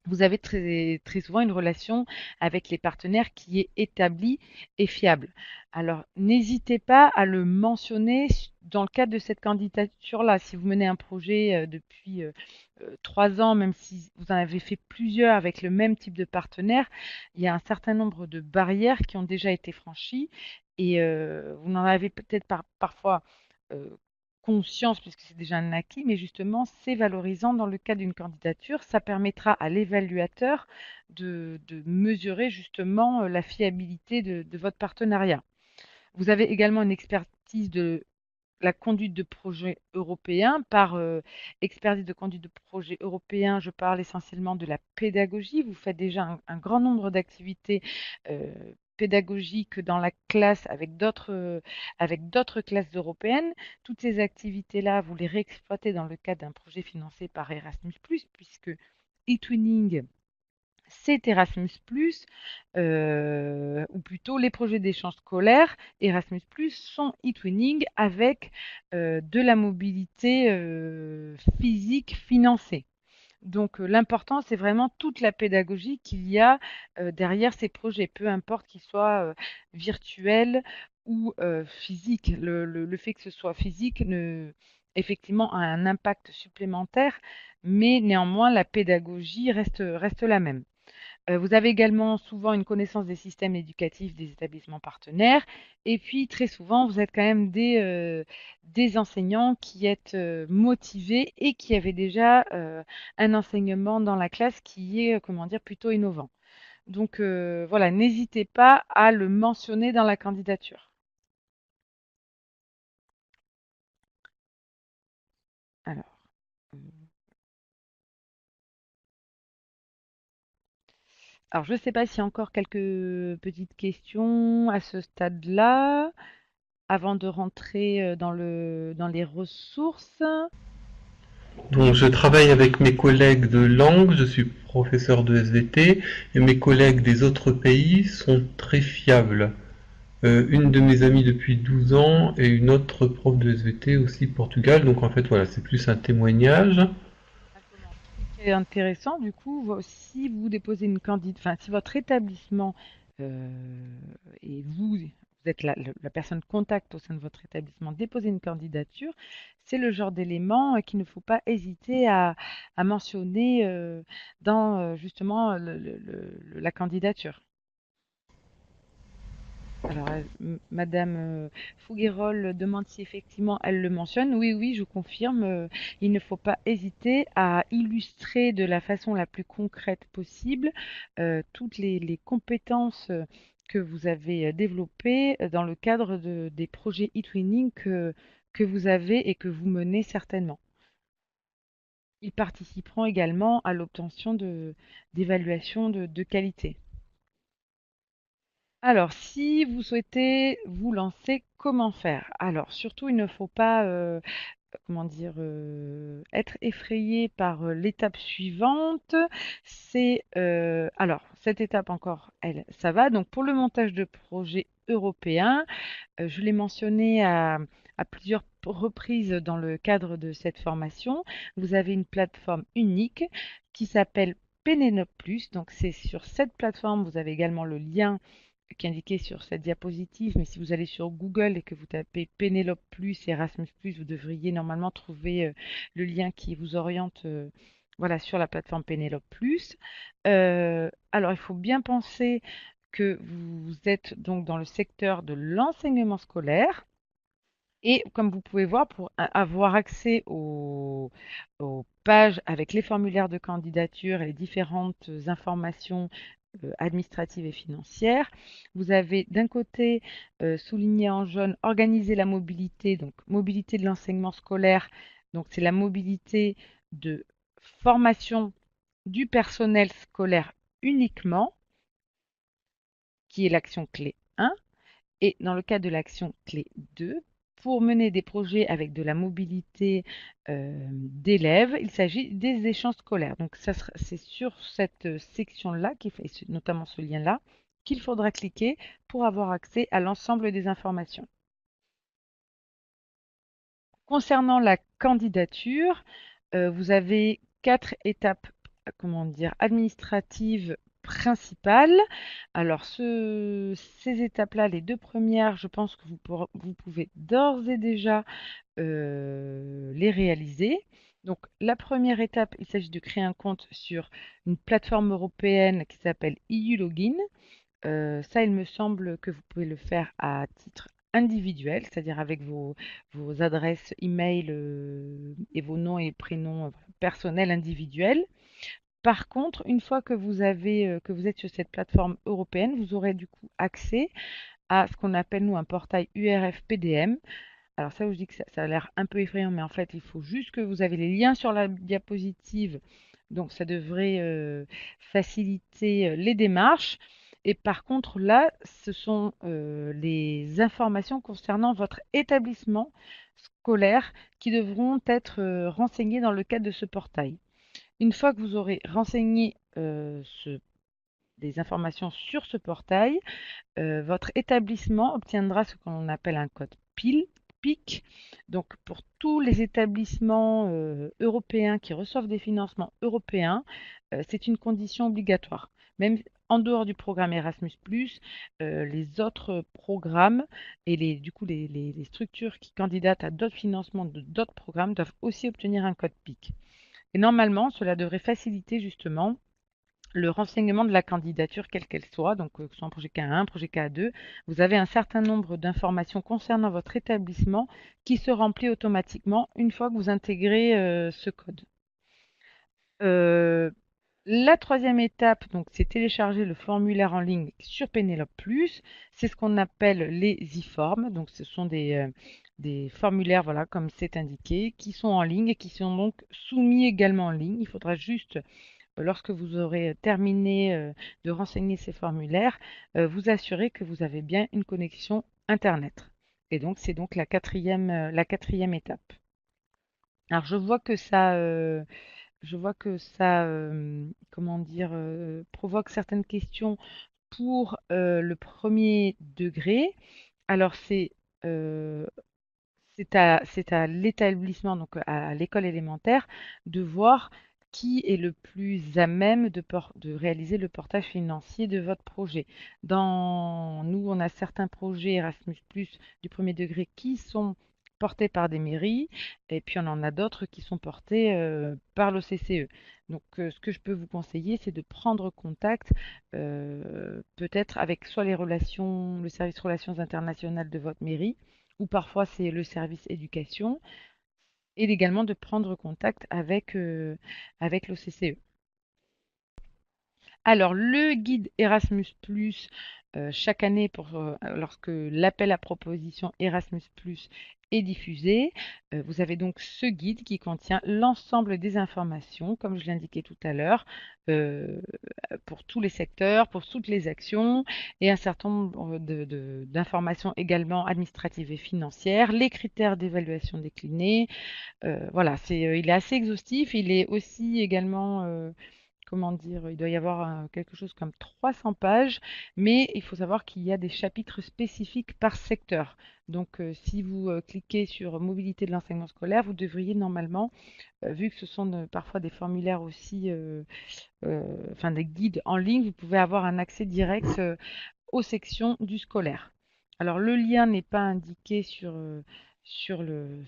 vous avez très, très souvent une relation avec les partenaires qui est établie et fiable. Alors, n'hésitez pas à le mentionner dans le cadre de cette candidature-là. Si vous menez un projet depuis 3 ans, même si vous en avez fait plusieurs avec le même type de partenaire, il y a un certain nombre de barrières qui ont déjà été franchies et vous n'en avez peut-être parfois euh, conscience, puisque c'est déjà un acquis, mais justement, c'est valorisant dans le cas d'une candidature. Ça permettra à l'évaluateur de mesurer justement la fiabilité de votre partenariat. Vous avez également une expertise de la conduite de projet européen. Par expertise de conduite de projet européen, je parle essentiellement de la pédagogie. Vous faites déjà un grand nombre d'activités euh, pédagogiques dans la classe avec d'autres classes européennes. Toutes ces activités-là, vous les réexploitez dans le cadre d'un projet financé par Erasmus+, puisque eTwinning c'est Erasmus+, ou plutôt les projets d'échange scolaire Erasmus+, sont e-twinning avec de la mobilité physique financée. Donc l'important, c'est vraiment toute la pédagogie qu'il y a derrière ces projets, peu importe qu'ils soient virtuels ou physiques. Le fait que ce soit physique effectivement a un impact supplémentaire, mais néanmoins la pédagogie reste la même. Vous avez également souvent une connaissance des systèmes éducatifs des établissements partenaires. Et puis, très souvent, vous êtes quand même des enseignants qui êtes motivés et qui avaient déjà un enseignement dans la classe qui est, comment dire, plutôt innovant. Donc, voilà, n'hésitez pas à le mentionner dans la candidature. Alors, euh, je ne sais pas s'il y a encore quelques petites questions à ce stade-là, avant de rentrer dans les ressources. Donc, je travaille avec mes collègues de langue, je suis professeur de SVT, et mes collègues des autres pays sont très fiables. Une de mes amies depuis 12 ans et une autre prof de SVT aussi Portugal, donc en fait voilà, c'est plus un témoignage. Exactement. Ce qui est intéressant, du coup, si vous déposez une candidature, enfin, si votre établissement et vous êtes la personne contact au sein de votre établissement, déposez une candidature, c'est le genre d'élément qu'il ne faut pas hésiter à mentionner dans justement la candidature. Alors, Madame Fouguerolles demande si effectivement elle le mentionne. Oui, oui, je confirme. Il ne faut pas hésiter à illustrer de la façon la plus concrète possible toutes les compétences que vous avez développées dans le cadre des projets e-twinning que vous avez et que vous menez certainement. Ils participeront également à l'obtention d'évaluations de qualité. Alors, si vous souhaitez vous lancer, comment faire? Alors, surtout, il ne faut pas, comment dire, être effrayé par l'étape suivante. C'est, alors, cette étape encore, elle, ça va. Donc, pour le montage de projets européens, je l'ai mentionné à plusieurs reprises dans le cadre de cette formation. Vous avez une plateforme unique qui s'appelle Penelope Plus. Donc, c'est sur cette plateforme, vous avez également le lien qui est indiqué sur cette diapositive, mais si vous allez sur Google et que vous tapez Pénélope Plus, Erasmus Plus, vous devriez normalement trouver le lien qui vous oriente voilà, sur la plateforme Pénélope Plus. Alors, il faut bien penser que vous êtes donc dans le secteur de l'enseignement scolaire. Et comme vous pouvez voir, pour avoir accès aux pages avec les formulaires de candidature et les différentes informations administratives et financières, vous avez d'un côté souligné en jaune organiser la mobilité, donc mobilité de l'enseignement scolaire, donc c'est la mobilité de formation du personnel scolaire uniquement, qui est l'action clé 1. Et dans le cas de l'action clé 2, pour mener des projets avec de la mobilité d'élèves, il s'agit des échanges scolaires. Donc c'est sur cette section-là, notamment ce lien-là, qu'il faudra cliquer pour avoir accès à l'ensemble des informations. Concernant la candidature, vous avez 4 étapes, comment dire, administratives principales. Alors ces étapes-là, les 2 premières, je pense que vous pouvez d'ores et déjà les réaliser. Donc la première étape, il s'agit de créer un compte sur une plateforme européenne qui s'appelle EU Login. Ça, il me semble que vous pouvez le faire à titre individuel, c'est-à-dire avec vos adresses email et vos noms et prénoms personnels individuels. Par contre, une fois que que vous êtes sur cette plateforme européenne, vous aurez du coup accès à ce qu'on appelle nous un portail URF-PDM. Alors ça, je dis que ça a l'air un peu effrayant, mais en fait, il faut juste que vous avez les liens sur la diapositive. Donc ça devrait faciliter les démarches. Et par contre, là, ce sont les informations concernant votre établissement scolaire qui devront être renseignées dans le cadre de ce portail. Une fois que vous aurez renseigné des informations sur ce portail, votre établissement obtiendra ce qu'on appelle un code PIC. Donc pour tous les établissements européens qui reçoivent des financements européens, c'est une condition obligatoire. Même en dehors du programme Erasmus+, les autres programmes et du coup les structures qui candidatent à d'autres financements de d'autres programmes doivent aussi obtenir un code PIC. Et normalement, cela devrait faciliter justement le renseignement de la candidature, quelle qu'elle soit, donc que ce soit un projet K1, projet K2, vous avez un certain nombre d'informations concernant votre établissement qui se remplit automatiquement une fois que vous intégrez ce code. Euh, la troisième étape, donc, c'est télécharger le formulaire en ligne sur Penelope Plus. C'est ce qu'on appelle les e-forms. Donc, ce sont des formulaires, voilà, comme c'est indiqué, qui sont en ligne et qui sont donc soumis également en ligne. Il faudra juste lorsque vous aurez terminé de renseigner ces formulaires, vous assurez que vous avez bien une connexion Internet. Et donc, c'est donc la quatrième étape. Alors, je vois que ça, comment dire, provoque certaines questions pour le premier degré. Alors, euh, c'est à l'établissement, donc à l'école élémentaire, de voir qui est le plus à même de réaliser le portage financier de votre projet. Nous, on a certains projets Erasmus+ du premier degré qui sont portés par des mairies, et puis on en a d'autres qui sont portés par l'OCCE. Donc, ce que je peux vous conseiller, c'est de prendre contact peut-être avec soit le service relations internationales de votre mairie, ou parfois c'est le service éducation, et également de prendre contact avec l'OCCE. Alors, le guide Erasmus+, chaque année, lorsque l'appel à proposition Erasmus+, est diffusé, vous avez donc ce guide qui contient l'ensemble des informations, comme je l'indiquais tout à l'heure, euh, pour tous les secteurs, pour toutes les actions, et un certain nombre d'informations également administratives et financières, les critères d'évaluation déclinés. Voilà, il est assez exhaustif. Il est aussi également, comment dire, il doit y avoir quelque chose comme 300 pages, mais il faut savoir qu'il y a des chapitres spécifiques par secteur. Donc, si vous cliquez sur mobilité de l'enseignement scolaire, vous devriez normalement, vu que ce sont parfois des formulaires aussi, enfin des guides en ligne, vous pouvez avoir un accès direct aux sections du scolaire. Alors le lien n'est pas indiqué sur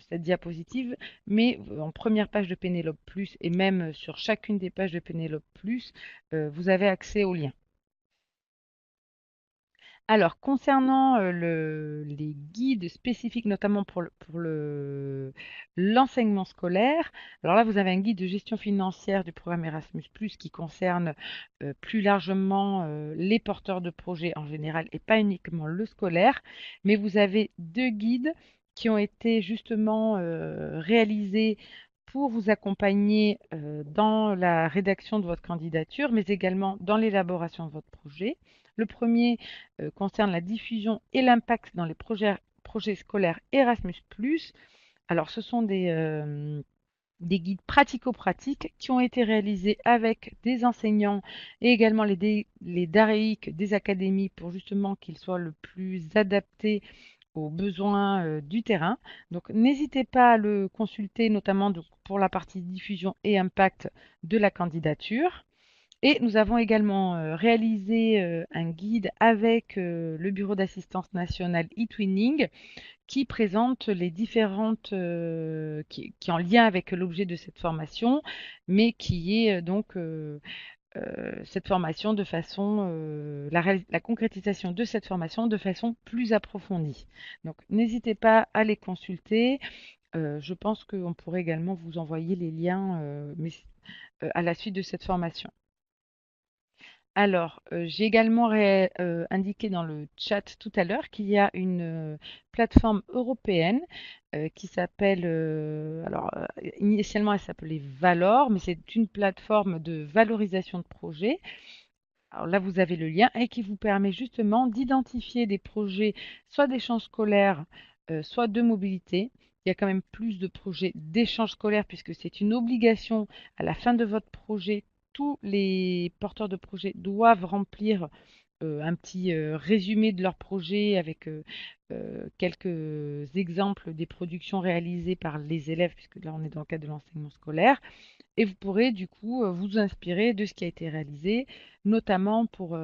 cette diapositive, mais en première page de Pénélope Plus et même sur chacune des pages de Pénélope Plus, vous avez accès au lien. Alors, concernant les guides spécifiques, notamment l'enseignement scolaire, alors là, vous avez un guide de gestion financière du programme Erasmus+, qui concerne plus largement les porteurs de projets en général et pas uniquement le scolaire, mais vous avez deux guides qui ont été justement réalisés pour vous accompagner dans la rédaction de votre candidature, mais également dans l'élaboration de votre projet. Le premier concerne la diffusion et l'impact dans les projets scolaires Erasmus+. Alors, ce sont des guides pratico-pratiques qui ont été réalisés avec des enseignants et également les DAREIC des académies pour justement qu'ils soient le plus adaptés aux besoins du terrain. Donc, n'hésitez pas à le consulter, notamment pour la partie diffusion et impact de la candidature. Et nous avons également réalisé un guide avec le Bureau d'assistance nationale eTwinning qui présente les différentes, qui est en lien avec l'objet de cette formation, mais qui est cette formation de façon, la concrétisation de cette formation de façon plus approfondie. Donc n'hésitez pas à les consulter. Je pense qu'on pourrait également vous envoyer les liens à la suite de cette formation. Alors, j'ai également indiqué dans le chat tout à l'heure qu'il y a une plateforme européenne qui s'appelle, initialement elle s'appelait Valor, mais c'est une plateforme de valorisation de projets. Alors là, vous avez le lien et qui vous permet justement d'identifier des projets, soit d'échanges scolaires, soit de mobilité. Il y a quand même plus de projets d'échanges scolaires puisque c'est une obligation à la fin de votre projet. Tous les porteurs de projets doivent remplir un petit résumé de leur projet avec quelques exemples des productions réalisées par les élèves, puisque là on est dans le cadre de l'enseignement scolaire. Et vous pourrez du coup vous inspirer de ce qui a été réalisé, notamment pour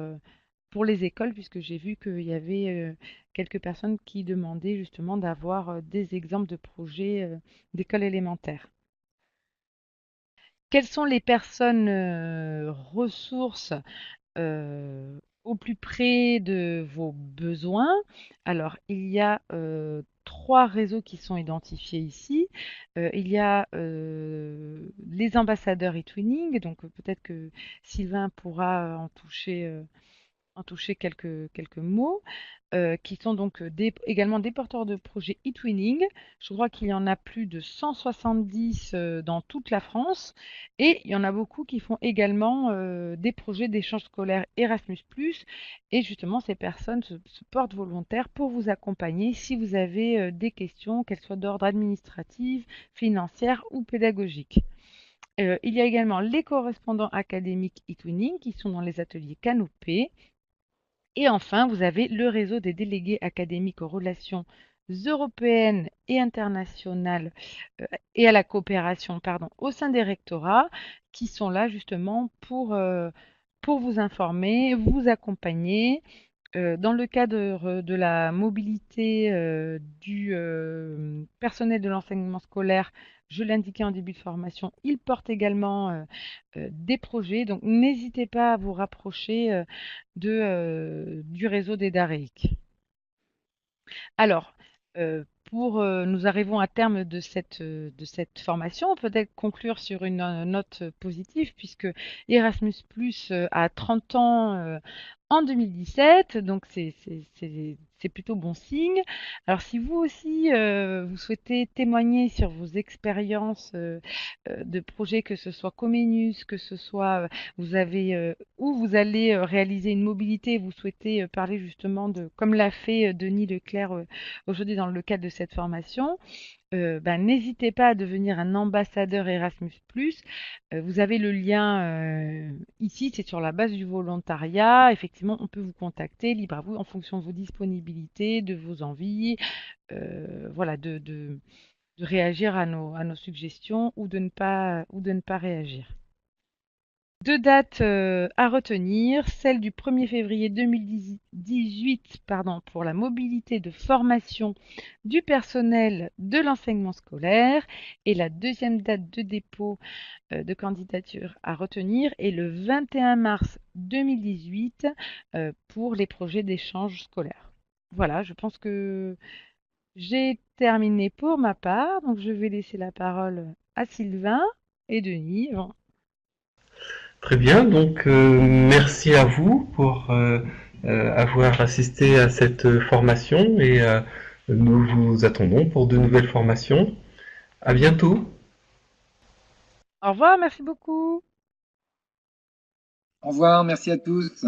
les écoles, puisque j'ai vu qu'il y avait quelques personnes qui demandaient justement d'avoir des exemples de projets d'écoles élémentaires. Quelles sont les personnes ressources au plus près de vos besoins? Alors, il y a trois réseaux qui sont identifiés ici. Il y a les ambassadeurs eTwinning, donc peut-être que Sylvain pourra en toucher quelques mots, qui sont donc également des porteurs de projets eTwinning. Je crois qu'il y en a plus de 170 dans toute la France et il y en a beaucoup qui font également des projets d'échange scolaire Erasmus+. Et justement, ces personnes se portent volontaires pour vous accompagner si vous avez des questions, qu'elles soient d'ordre administratif, financière ou pédagogique. Il y a également les correspondants académiques eTwinning qui sont dans les ateliers Canopé. Et enfin, vous avez le réseau des délégués académiques aux relations européennes et internationales et à la coopération, pardon, au sein des rectorats, qui sont là justement pour vous informer, vous accompagner. Dans le cadre de la mobilité du personnel de l'enseignement scolaire, je l'indiquais en début de formation, il porte également des projets. Donc n'hésitez pas à vous rapprocher du réseau des DAREIC. Alors, nous arrivons à terme de cette formation, peut-être conclure sur une note positive, puisque Erasmus Plus a 30 ans en 2017, donc c'est plutôt bon signe. Alors si vous aussi, vous souhaitez témoigner sur vos expériences de projets, que ce soit Comenius, que ce soit vous avez ou vous allez réaliser une mobilité, vous souhaitez parler justement de, comme l'a fait Denis Leclerc aujourd'hui dans le cadre de cette formation, n'hésitez pas à devenir un ambassadeur Erasmus+. Vous avez le lien ici, c'est sur la base du volontariat. Effectivement, on peut vous contacter, libre à vous, en fonction de vos disponibilités, de vos envies, voilà, de réagir à nos suggestions ou de ne pas réagir. Deux dates à retenir, celle du 1er février 2018 pour la mobilité de formation du personnel de l'enseignement scolaire, et la deuxième date de dépôt de candidature à retenir est le 21 mars 2018 pour les projets d'échange scolaire. Voilà, je pense que j'ai terminé pour ma part, donc je vais laisser la parole à Sylvain et Denis. Bon. Très bien, donc merci à vous pour avoir assisté à cette formation et nous vous attendons pour de nouvelles formations. À bientôt. Au revoir, merci beaucoup. Au revoir, merci à tous.